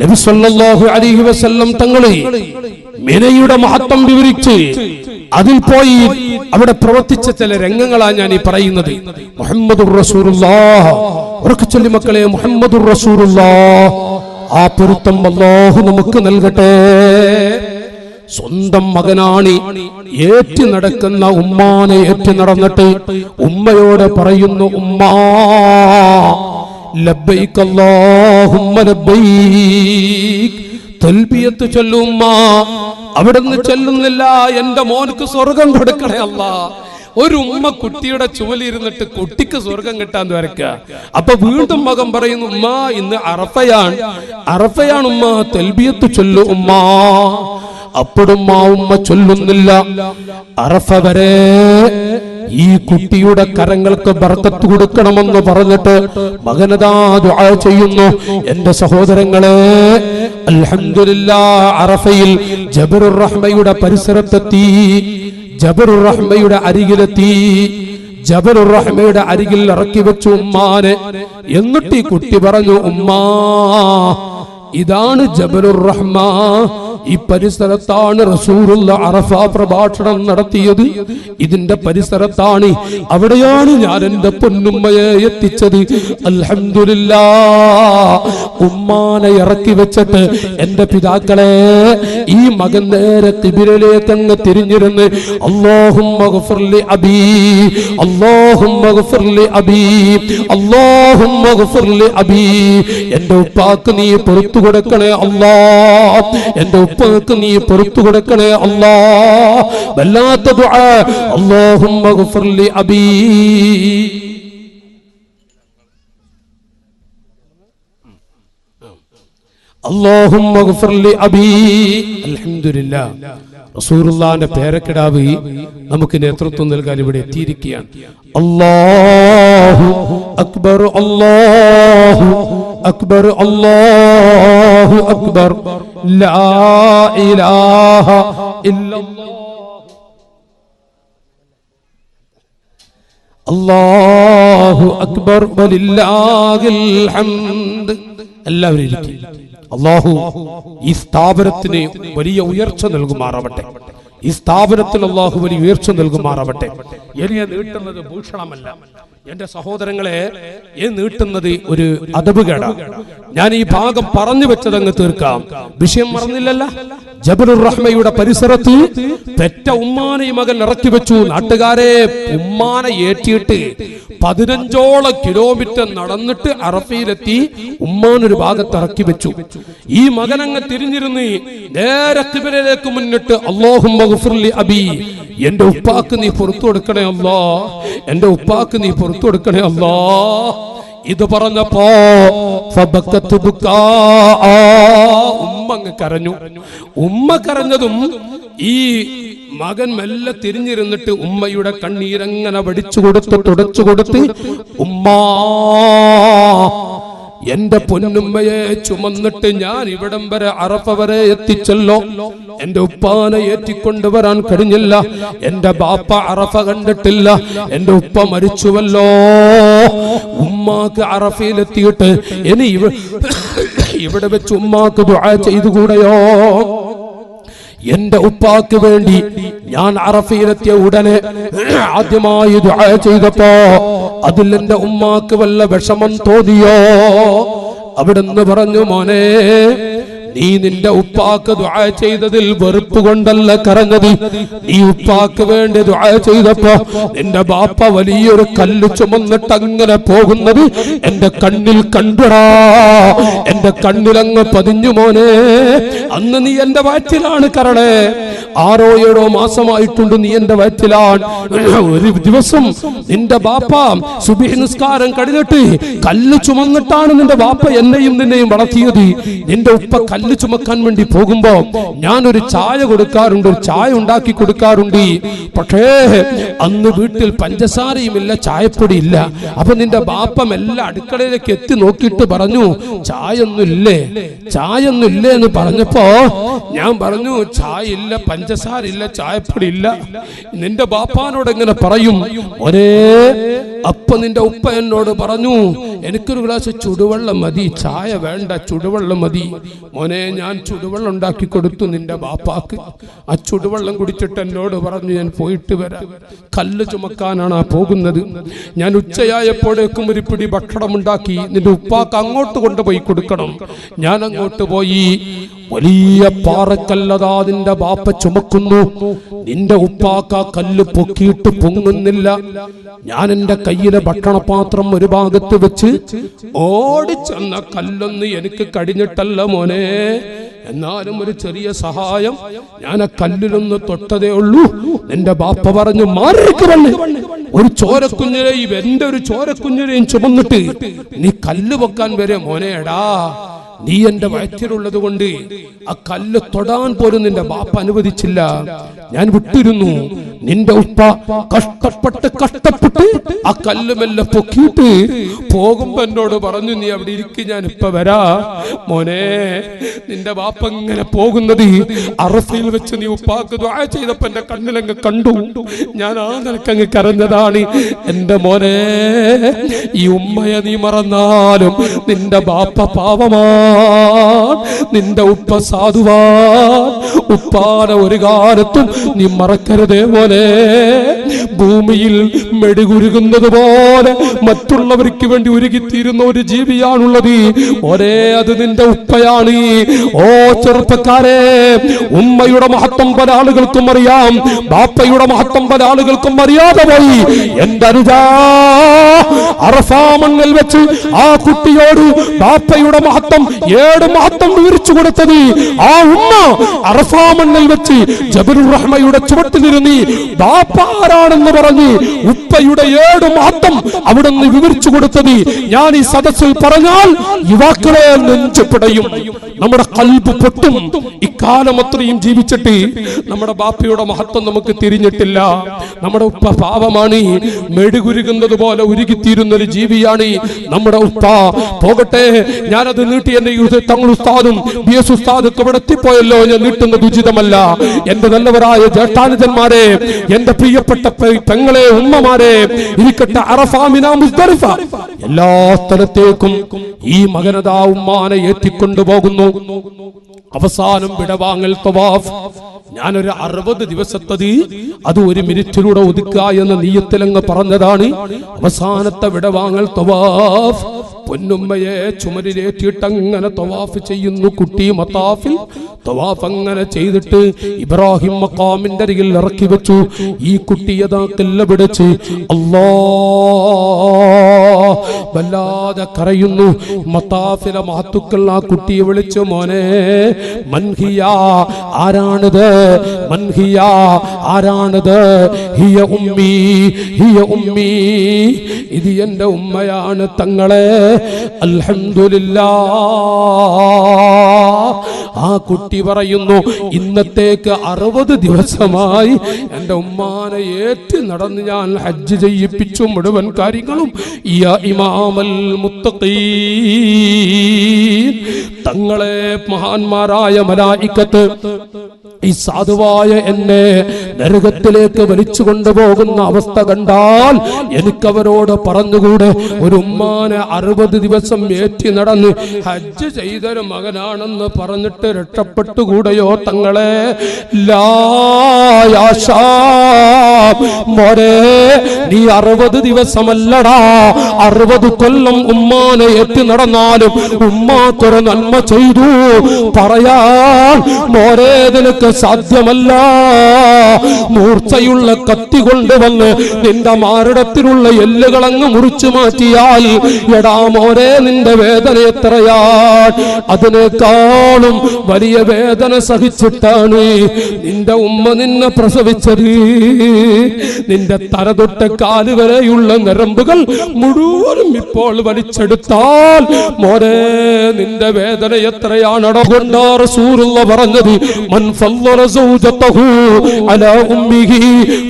[SPEAKER 1] നബി സല്ലല്ലാഹു അലൈഹി വസല്ലം തങ്ങളെ മിനയുടെ മഹത്വം വിവരിച്ച് അതിൽ പോയി അവിടെ പ്രവർത്തിച്ച ചില രംഗങ്ങളാണ് ഞാൻ ഈ പറയുന്നത്. മുഹമ്മദുർ റസൂലുള്ളാഹ്, ഉറക്കെ ചൊല്ലി മക്കളെ, മുഹമ്മദുർ റസൂലുള്ളാഹ്. ആ പൊരുത്തം അല്ലാഹു നമുക്ക് നൽകട്ടെ. സ്വന്തം മകനാണ് ഏറ്റി നടക്കുന്ന ഉമ്മാനെ ഏറ്റി നടന്നിട്ട് ഉമ്മയോട് പറയുന്നു, ഉമ്മാ ലബ്ബൈക അല്ലാഹുമ്മ ലബ്ബൈക്. തൽബിയത്ത് ചൊല്ലുമ്മ. അവിടുന്ന് ചൊല്ലുന്നില്ല, എന്റെ മോനക്ക് സ്വർഗം കൊടുക്കണേ അല്ലാ. ഒരു ഉമ്മ കുട്ടിയുടെ ചുവലിരുന്നിട്ട് കുട്ടിക്ക് സ്വർഗം കിട്ടാൻ വരക്കുക. അപ്പൊ വീണ്ടും മകൻ പറയുന്നു, ഉമ്മ ഇന്ന് അറഫയാണ് ഉമ്മ, തൽബിയത്ത് ചൊല്ലു ഉമ്മ. അപ്പോഴും ആ ഉമ്മ ചൊല്ലുന്നില്ല. അറഫ വരെ ഈ കുട്ടിയുടെ കരങ്ങൾക്ക് ബർക്കത്ത് കൊടുക്കണമെന്ന് പറഞ്ഞിട്ട് മകനതാ ദുആ ചെയ്യുന്നു. എന്റെ സഹോദരങ്ങളെ, അൽഹംദുലില്ലാഹ്, അറഫയിൽ ജബറുർ റഹ്മയുടെ പരിസരത്തെത്തി, ജബറുർ റഹ്മയുടെ അരികിലെത്തി. ജബറുർ റഹ്മയുടെ അരികിൽ ഇറക്കി വെച്ചു ഉമ്മാനെ. എന്നിട്ട് ഈ കുട്ടി പറഞ്ഞു, ഉമ്മാ ഇതാണ് ജബലുർ റഹ്മ. ഈ പരിസരത്താണ് റസൂലുള്ളാഹി അറഫ പ്രഭാഷണം നടത്തിയത്. ഇതിന്റെ പരിസരത്താണ്, അവിടെയാണ് ഞാൻ എന്റെ പൊന്നുമ്മയെ എത്തിച്ചത്. അൽഹംദുലില്ലാഹ്. ഉമ്മാനെ ഇറക്കി വെച്ചിട്ട് എന്റെ പിതാക്കളെ, ഈ മകൻ നേരെ ഖിബിലയിലേക്ക് അങ്ങ് തിരിഞ്ഞിരുന്ന് അല്ലാഹുമ്മ ഗഫിർലി അബീ, അല്ലാഹുമ്മ ഗഫിർലി അബീ, അല്ലാഹുമ്മ ഗഫിർലി അബീ. എന്റെ ഉപ്പാക്ക് നീ പൊറുത്തു കൊടുക്കണേ അല്ലാ, എന്റെ ഉപ്പക്ക് നീ പൊറുത്തു കൊടുക്കണേ അല്ലാ. വല്ലാത്ത ദുആ. അല്ലാഹുമ്മ ഗഫിർലി അബീ. അല്ലാഹുമ്മ ഗഫിർലി അബീ. അൽഹംദുലില്ലാഹ്. റസൂലുള്ളാഹിന്റെ പേരക്കിടാവ് നമുക്ക് നേതൃത്വം നൽകാൻ ഇവിടെ എത്തിയിരിക്കുകയാണ്. അല്ലാഹു അക്ബർ, അല്ലാഹു അക്ബർ, അല്ലാഹു അക്ബർ, ലാ ഇലാഹ ഇല്ലല്ലാഹ്, അല്ലാഹു അക്ബർ, വലില്ലാഹിൽ ഹംദ്. എല്ലാവരും ഇരിക്കും. അല്ലാഹു ഈ സ്ഥാപനത്തിന് വലിയ ഉയർച്ച നൽകുമാറാവട്ടെ. ഈ സ്ഥാപനത്തിൽ അല്ലാഹു വലിയ ഉയർച്ച നൽകുമാറാവട്ടെ. എന്നെ നീട്ടുന്നത് ഭൂഷണമല്ല എന്റെ സഹോദരങ്ങളെ, നീട്ടുന്നത് ഒരു അദബുകേടാണ്. ഞാൻ ഈ ഭാഗം പറഞ്ഞു വെച്ചതങ്ങ് തീർക്കാം. വിഷയം മറന്നില്ലല്ലോ. ജബലുർ റഹ്മയുടെ പരിസരത്ത് പെറ്റ ഉമ്മാനെ ഈ മകൻ ഇറക്കി വെച്ചു. നാട്ടുകാരെ, ഉമ്മാനെ ഏറ്റിയിട്ട് 15ഓളം കിലോമീറ്റർ നടന്നിട്ട് അറഫയിലെത്തി ഉമ്മാനൊരു ഭാഗത്ത് ഇറക്കി വെച്ചു. ഈ മകൻ അങ്ങ് തിരിഞ്ഞിരുന്ന് നേരെ ഖിബലയിലേക്ക് മുന്നിട്ട് അല്ലാഹുമ്മ ഗഫിർലി അബീ, എന്റെ ഉപ്പാക്ക് നീ പുറത്തു കൊടുക്കണേ അല്ലാ, എന്റെ ഉപ്പാക്ക് നീ പുറത്തു കൊടുക്കണേ അല്ലാ. ഇത് പറഞ്ഞപ്പോ ഉമ്മ അങ്ങ് കരഞ്ഞു. ഉമ്മ കരഞ്ഞതും ഈ മകൻ മെല്ലെ തിരിഞ്ഞിരുന്നിട്ട് ഉമ്മയുടെ കണ്ണീരങ്ങനെ വടിച്ചു കൊടുത്ത് തുടച്ചു കൊടുത്ത്, ഉമ്മാ എന്റെ പൊന്നുമ്മയെ ചുമന്നിട്ട് ഞാൻ ഇവിടം വരെ അറഫ വരെ എത്തിച്ചല്ലോ. എന്റെ ഉപ്പാനെ ഏറ്റിക്കൊണ്ടുവരാൻ കഴിഞ്ഞില്ല. എന്റെ ബാപ്പ അറഫ കണ്ടിട്ടില്ല. എന്റെ ഉപ്പ മരിച്ചുവല്ലോ. ഉമ്മാക്ക് അറഫയിലെത്തിയിട്ട് ഇനി ഇവിടെ വെച്ച് ഉമ്മാക്ക് ദുആ ചെയ്തുകൂടെയോ? എന്റെ ഉപ്പാക്ക് വേണ്ടി ഞാൻ അറഫയിലെത്തിയ ഉടനെ ആദ്യമായി ദുആ ചെയ്തപ്പോ അതിൽ എന്റെ ഉമ്മാക്ക് വല്ല വിഷമം തോന്നിയോ? അവിടുന്ന് പറഞ്ഞു, മോനെ, നീ നിന്റെ ഉപ്പാക്ക് ദുആ ചെയ്തതിൽ വെറുപ്പ് കൊണ്ടല്ല കരഞ്ഞത്. നീ ഉപ്പാക്ക് വേണ്ടി ദുആ ചെയ്തപ്പോ നിന്റെ ബാപ്പ വലിയൊരു കല്ല് ചുമന്നിട്ട് അങ്ങനെ പോകുന്നത് എന്റെ കണ്ണിൽ കണ്ടുടാ, എന്റെ കണ്ണിലങ്ങ് പതിഞ്ഞു മോനെ. അന്ന് നീ എന്റെ വയറ്റിലാണ് കരളെ, 6 or 7 മാസമായിട്ടുണ്ട് നീ എന്റെ വയറ്റിലാണ്. ഒരു ദിവസം നിന്റെ ബാപ്പ സുബ്ഹി നിസ്കാരം കഴിഞ്ഞിട്ട് കല്ല് ചുമന്നിട്ടാണ് നിന്റെ ബാപ്പ എന്നെയും നിന്നെയും വളർത്തിയത്. നിന്റെ ഉപ്പ കല്ല് ചുമക്കാൻ വേണ്ടി പോകുമ്പോ ഞാനൊരു ചായ കൊടുക്കാറുണ്ട്, ഒരു ചായ ഉണ്ടാക്കി കൊടുക്കാറുണ്ട്. പക്ഷേ അന്ന് വീട്ടിൽ പഞ്ചസാരയുമില്ല, ചായപ്പൊടി ഇല്ല. അപ്പൊ നിന്റെ ബാപ്പ മെല്ലെ അടുക്കളയിലേക്ക് എത്തി നോക്കിയിട്ട് പറഞ്ഞു, ചായൊന്നുമില്ലേ, ചായൊന്നുമില്ലേ എന്ന് പറഞ്ഞപ്പോ ഞാൻ പറഞ്ഞു, ചായ ഇല്ല, പഞ്ചസാര ഇല്ല, ചായപ്പൊടി ഇല്ല. നിന്റെ ബാപ്പാനോട് എങ്ങനെ പറയും ഒരേ? അപ്പൊ നിന്റെ ഉപ്പ എന്നോട് പറഞ്ഞു, എനിക്കൊരു ഗ്ലാസ് ചുടുവെള്ളം മതി, ചായ വേണ്ട, ചുടുവെള്ളം മതി. മോനെ, ഞാൻ ചുടുവെള്ളം ഉണ്ടാക്കി കൊടുത്തു നിന്റെ ബാപ്പാക്ക്. ആ ചുടുവെള്ളം കുടിച്ചിട്ട് എന്നോട് പറഞ്ഞു, ഞാൻ പോയിട്ട് വരാം, കല്ല് ചുമക്കാനാണ് പോകുന്നത്. ഞാൻ ഉച്ചയായപ്പോഴേക്കും ഒരു പിടി ഭക്ഷണം ഉണ്ടാക്കി നിന്റെ ഉപ്പാക്ക് അങ്ങോട്ട് കൊണ്ടുപോയി കൊടുക്കണം. ഞാൻ അങ്ങോട്ട് പോയി. വലിയ പാറക്കല്ലതാ നിന്റെ ബാപ്പ ചുമക്കുന്നു. നിന്റെ ഉപ്പാക്ക് ആ കല്ല് പൊക്കിയിട്ട് പൊങ്ങുന്നില്ല. ഞാൻ എന്റെ കയ്യിലെ ഭക്ഷണപാത്രം ഒരു ഭാഗത്ത് വെച്ച് ഓടിച്ചെന്ന കല്ലൊന്ന് എനിക്ക് കഴിഞ്ഞിട്ടല്ല മോനെ, എന്നാലും ഒരു ചെറിയ സഹായം, ഞാൻ ആ കല്ലിലൊന്ന് തൊട്ടതേ ഉള്ളൂ. നിന്റെ ബാപ്പ പറഞ്ഞു, മാറിക്കവണ്ണ്, ഒരു ചോരക്കുഞ്ഞിനെയും എന്റെ ഒരു ചോരക്കുഞ്ഞിനെയും ചുമന്നിട്ട് നീ കല്ല് പൊക്കാൻ വരെ മോനെ. എടാ, നീ എന്റെ വയറ്റിലുള്ളത് കൊണ്ട് ആ കല്ല് തൊടാൻ പോലും നിന്റെ ബാപ്പ അനുവദിച്ചില്ല. ഞാൻ വിട്ടിരുന്നു. നിന്റെ ഉപ്പ കഷ്ടപ്പെട്ട് ആ കല്ല് മെല്ലെ പൊക്കിയിട്ട് പോകുമ്പോ എന്നോട് പറഞ്ഞു, നീ അവിടെ ഇരിക്കും, ഞാൻ ഇപ്പൊ വരാ. മോനെ, നിന്റെ ബാപ്പ ഇങ്ങനെ പോകുന്നത് അറഫയിൽ വെച്ച് നീ ഉപ്പാക്ക് ദുആ ചെയ്തപ്പോ എന്റെ കണ്ണിലങ്ങ് കണ്ടു. ഞാൻ ആ നിനക്കങ്ങ് കരഞ്ഞതാണ്. എന്റെ മോനെ, ഈ ഉമ്മയെ നീ മറന്നാലും നിന്റെ ബാപ്പ പാവമാ, നിന്റെ ഉപ്പ സാധുവാ. ഉപ്പാന ഒരു കാലത്തും നീ മറക്കരുതേ മോനെ. ഭൂമിയിൽ മെഴുകുരുകുന്നത് പോലെ മറ്റുള്ളവർക്ക് വേണ്ടി ഉരുകിത്തീരുന്ന ഒരു ജീവിയാണുള്ളത്. ഒരേ അത് നിന്റെ ഉപ്പയാണ്. ഓ ചെറുപ്പക്കാരെ, ഉമ്മയുടെ മഹത്വം പല ആളുകൾക്കും അറിയാം, ബാപ്പയുടെ മഹത്വം പല ആളുകൾക്കും അറിയാതെ പോയി. എന്റെ അനുജാ, അറഫാ മണ്ണിൽ വെച്ച് ആ കുട്ടിയോട് ബാപ്പയുടെ മഹത്വം 7 മഹത്വം വിവരിച്ചു കൊടുത്തത് ആ ഉമ്മ അറഫാ മണ്ണിൽ വെച്ച് ജബലുർ റഹ്മയുടെ ചുവട്ടിലിരുന്ന് ബാപ്പ ആരാണെന്ന് പറഞ്ഞ് ഉപ്പയുടെ 7 മഹത്വം അവിടെ നിന്ന് വിവരിച്ചു കൊടുത്തത് ഞാൻ ഈ സദസ്സിൽ പറഞ്ഞാൽ യുവാക്കളെ നെഞ്ചുപിടയും, നമ്മുടെ കൽബ് പൊട്ടും. ഇക്കാലം അത്രയും ജീവിച്ചിട്ട് നമ്മുടെ ബാപ്പയുടെ മഹത്വം നമുക്ക് തിരിഞ്ഞിട്ടില്ല. നമ്മുടെ ഉപ്പ പാവമാണ്, മെഴുകുരുകുന്നത് പോലെ ഉരുകിത്തീരുന്ന ഒരു ജീവിയാണ് നമ്മുടെ ഉപ്പ. പോകട്ടെ, ഞാനത് നീട്ടി എന്റെ തങ്ങൾ ഉസ്താദും BS ഉസ്താദൊക്കെ ഇവിടെ എത്തിപ്പോയല്ലോ, ഞാൻ നീട്ടുന്നത് ഉചിതമല്ല. എന്റെ നല്ലവരായ ജ്യേഷ്ഠാനുജന്മാരെ, എന്റെ പ്രിയപ്പെട്ട പെങ്ങളെ, ഉമ്മമാരെ, ഇരിക്കട്ടെ അറഫ, മിനാ, മുസ്ദലിഫ, എല്ലാ സ്ഥലത്തേക്കും ഈ മകനതാ ഉമ്മാനെ ഏറ്റിക്കൊണ്ടുപോകുന്നു. അവസാനം വിടവാങ്ങൽ തവാഫ്. ഞാനൊരു 60 ദിവസത്തത് അത് 1 മിനിറ്റിലൂടെ ഒതുക്കുക എന്ന നിയ്യത്തിലങ്ങ് പറഞ്ഞതാണ്. അവസാനത്തെ വിടവാങ്ങൽ തവാഫ്. പൊന്നുമ്മയെ ചുമരിലേറ്റിട്ട് അങ്ങനെ തവാഫ് ചെയ്യുന്നു. കുട്ടി മത്താഫിൽ തവാഫ് അങ്ങനെ ചെയ്തിട്ട് ഇബ്രാഹിം മഖാമിന്റെ അരികിൽ ഇറക്കി വെച്ചു. ഈ കുട്ടിയതാ കില്ല പിടിച്ച് അല്ലാഹ് വല്ലാതെ കരയുന്നു. മത്താഫിലെ മഹത്തുക്കൾ ആ കുട്ടിയെ വിളിച്ചു, മോനെ മൻഹിയ, ആരാണിത്? മൻഹിയ, ആരാണിത്? ഹിയ ഉമ്മി, ഹിയ ഉമ്മി, ഇത് എന്റെ ഉമ്മയാണ് തങ്ങളെ. അൽഹംദുലില്ലാഹ്. ആ കുട്ടി പറയുന്നു, ഇന്നത്തേക്ക് 60 ദിവസമായി എന്റെ ഉമ്മാനെ ഏറ്റ് നടന്ന് ഞാൻ ഹജ്ജ് ചെയ്യിപ്പിച്ചു മുഴുവൻ കാര്യങ്ങളും. യാ ഇമാമൽ മുത്തഖീൻ, തങ്ങളെ മഹാന്മാരായ മലായികത്ത് ഈ സാധുവായ എന്നെ നരകത്തിലേക്ക് വലിച്ചു കൊണ്ടുപോകുന്ന അവസ്ഥ കണ്ടാൽ എനിക്കവരോട് പറഞ്ഞുകൂടെ, ഒരു ഉമ്മാനെ 60 ദിവസം ഏറ്റി നടന്ന് ഹജ്ജ് ചെയ്തൊരു മകനാണെന്ന് പറഞ്ഞിട്ട് രക്ഷപ്പെട്ടുകൂടെയോ തങ്ങളെ? മോരെ, നീ 60 ദിവസമല്ലടാ, 60 കൊല്ലം ഉമ്മാനെ ഏറ്റി നടന്നാലും ഉമ്മാക്കൊരു നന്മ ചെയ്തു പറയാൻ മോരെ നിനക്ക് സാധ്യമല്ല. മൂർച്ചയുള്ള കത്തി കൊണ്ടുവന്ന് നിന്റെ മാറിടത്തിലുള്ള എല്ലുകളങ്ങ് മുറിച്ചു മാറ്റിയാൽ എടാ മോരെ നിന്റെ വേദന എത്രയാണ്? അതിനേക്കാളും വലിയ വേദന സഹിച്ചിട്ടാണ് നിന്റെ ഉമ്മ നിന്നെ പ്രസവിച്ചത്. നിന്റെ തല തൊട്ട് കാല് വരെയുള്ള നരമ്പുകൾ മുഴുവനും ഇപ്പോൾ വലിച്ചെടുത്താൽ മോരെ നിന്റെ വേദന എത്രയാണോ? കൊണ്ടാ റസൂലുള്ള പറഞ്ഞത്, മൻ ഫല്ലറ സൗജതഹു അലാ ഉമ്മിഹി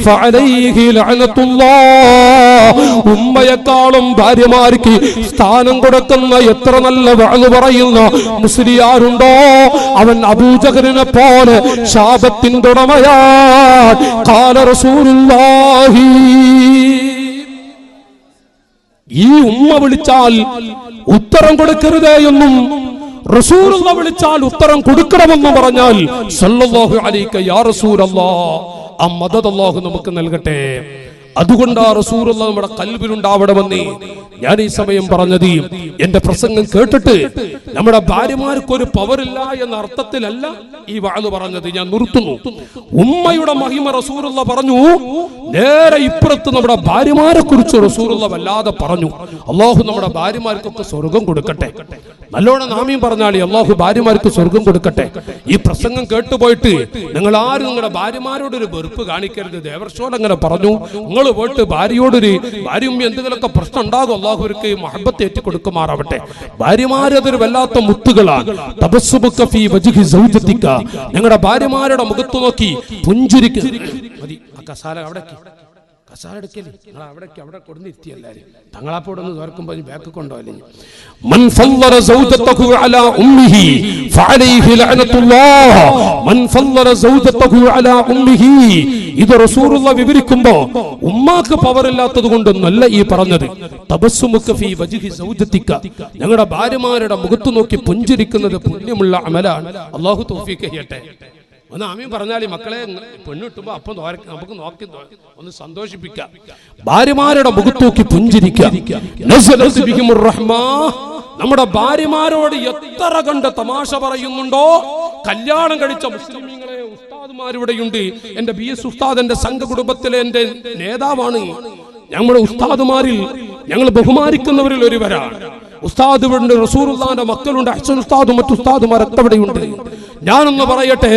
[SPEAKER 1] ഫഅലൈഹി ലഅനത്തുല്ലാഹ്. ഉമ്മയെക്കാളും ഭാര്യമാർക്ക് സ്ഥാനം കൊടുക്കുന്ന എത്ര നല്ല വഅദ് പറയുന്ന മുസ്ലിയാരുണ്ടോ അവൻ അബൂജഹലിനെ പോലെ ശാപത്തിന്റെ ഉടമയാണ്. ഖാല റസൂലുള്ളാഹി. ഈ ഉമ്മ വിളിച്ചാൽ ഉത്തരം കൊടുക്കരുതേ എന്നും റസൂലുള്ള വിളിച്ചാൽ ഉത്തരം കൊടുക്കണമെന്ന് പറഞ്ഞാൽ സല്ലല്ലാഹു അലൈഹി യാ റസൂലല്ലാഹ്, ആ മദദ് അല്ലാഹു നമുക്ക് നൽകട്ടെ. അതുകൊണ്ട് ആ റസൂലുള്ള നമ്മുടെ ഖൽബിലുണ്ടാവണമെന്ന് ഞാൻ ഈ സമയം പറഞ്ഞത്. എന്റെ പ്രസംഗം കേട്ടിട്ട് നമ്മുടെ ഭാര്യമാർക്ക് ഒരു പവറില്ല എന്ന അർത്ഥത്തിലല്ല ഈ വഅദ് പറഞ്ഞത്. ഞാൻ നിർത്തുന്നു. ഉമ്മയുടെ മഹിമ റസൂലുള്ള പറഞ്ഞു. നേരെ ഇപ്പുറത്ത് നമ്മുടെ ഭാര്യമാരെ കുറിച്ച് റസൂലുള്ള വല്ലാതെ പറഞ്ഞു. അല്ലാഹു നമ്മുടെ ഭാര്യമാർക്കൊക്കെ സ്വർഗം കൊടുക്കട്ടെ. നല്ലോണം ആമീൻ പറഞ്ഞാളി. അല്ലാഹു ഭാര്യമാർക്ക് സ്വർഗം കൊടുക്കട്ടെ. ഈ പ്രസംഗം കേട്ടുപോയിട്ട് നിങ്ങൾ ആരും നിങ്ങളുടെ ഭാര്യമാരോടൊരു വെറുപ്പ് കാണിക്കരുത്. ദേവർഷോൽ അങ്ങനെ പറഞ്ഞു. നിങ്ങൾ പോയിട്ട് ഭാര്യയോടൊരു ഭാര്യയും എന്തെങ്കിലുമൊക്കെ പ്രശ്നം ഉണ്ടാകും. അള്ളാഹുവിற்கு മഹബത്ത് ഏറ്റി കൊടുക്കുമാറാവട്ടെ. ഭാര്യമാര് അതൊരു വല്ലാത്ത മുത്തുകളാണ്. തബസ്സുമുക ഫീ വജ്ഹി സൗജതിക. നിങ്ങളുടെ ഭാര്യമാരുടെ മുഖത്ത് നോക്കി പുഞ്ചിരിക്കുക. കസാല അവിടെ കസാല എടുക്കല്ലേ, നിങ്ങൾ അവിടെ കൊടുന്നിരുത്തി എല്ലാവരും തങ്ങളാപ്പോടൊന്ന് തോർക്കുമ്പോൾ ബാക്ക് കൊണ്ടുപോകല്ലേ. മൻ ഫല്ലറ സൗജതഹു അലാ ഉമ്മിഹി ഫഅലൈഹി ലഅനത്തുല്ലാഹ്. മൻ ഫല്ലറ സൗജതഹു അലാ ഉമ്മിഹി. ഇത് റസൂലുള്ള വിവരിക്കുമ്പോ ഉമ്മാക്ക് പവറില്ലാത്തത് കൊണ്ടൊന്നല്ല ഈ പറഞ്ഞത്. തബസ്സുമുക ഫീ വജ്ഹി സൗജതിക. ഞങ്ങളുടെ ഭാര്യമാരുടെ മുഖത്ത് നോക്കി പുഞ്ചിരിക്കുന്നത് പുണ്യമുള്ള അമലാണ്. അല്ലാഹു തൗഫീഖ് ചെയ്യട്ടെ. ഒന്ന് ആമീൻ പറഞ്ഞാൽ മക്കളെ പെണ്ണിട്ടുമ്പോ അപ്പം നമുക്ക് നോക്കി ഒന്ന് സന്തോഷിപ്പിക്കാം. ഭാര്യമാരുടെ മുഖത്ത് നോക്കി പുഞ്ചിരിക്കുക. നമ്മുടെ ഭാര്യമാരോട് എത്ര കണ്ട് തമാശ പറയുന്നുണ്ടോ. കല്യാണം കഴിച്ച മുസ്ലിമീങ്ങളെ ഉസ്താദുമാരിവിടെയുണ്ട്. എന്റെ BS ഉസ്താദ് എന്റെ സംഘ കുടുംബത്തിലെ എന്റെ നേതാവാണ്. നമ്മുടെ ഉസ്താദുമാരിൽ ഞങ്ങൾ ബഹുമാനിക്കുന്നവരിൽ ഒരുവരാണ്. ഉസ്താദ് ഉണ്ട്, റസൂലുള്ളാഹിന്റെ മക്കളുണ്ട്, ഹസൻ ഉസ്താദും മറ്റു ഉസ്താദുമാരൊക്കെ ഇവിടെയുണ്ട്. ഞാനൊന്ന് പറയട്ടെ,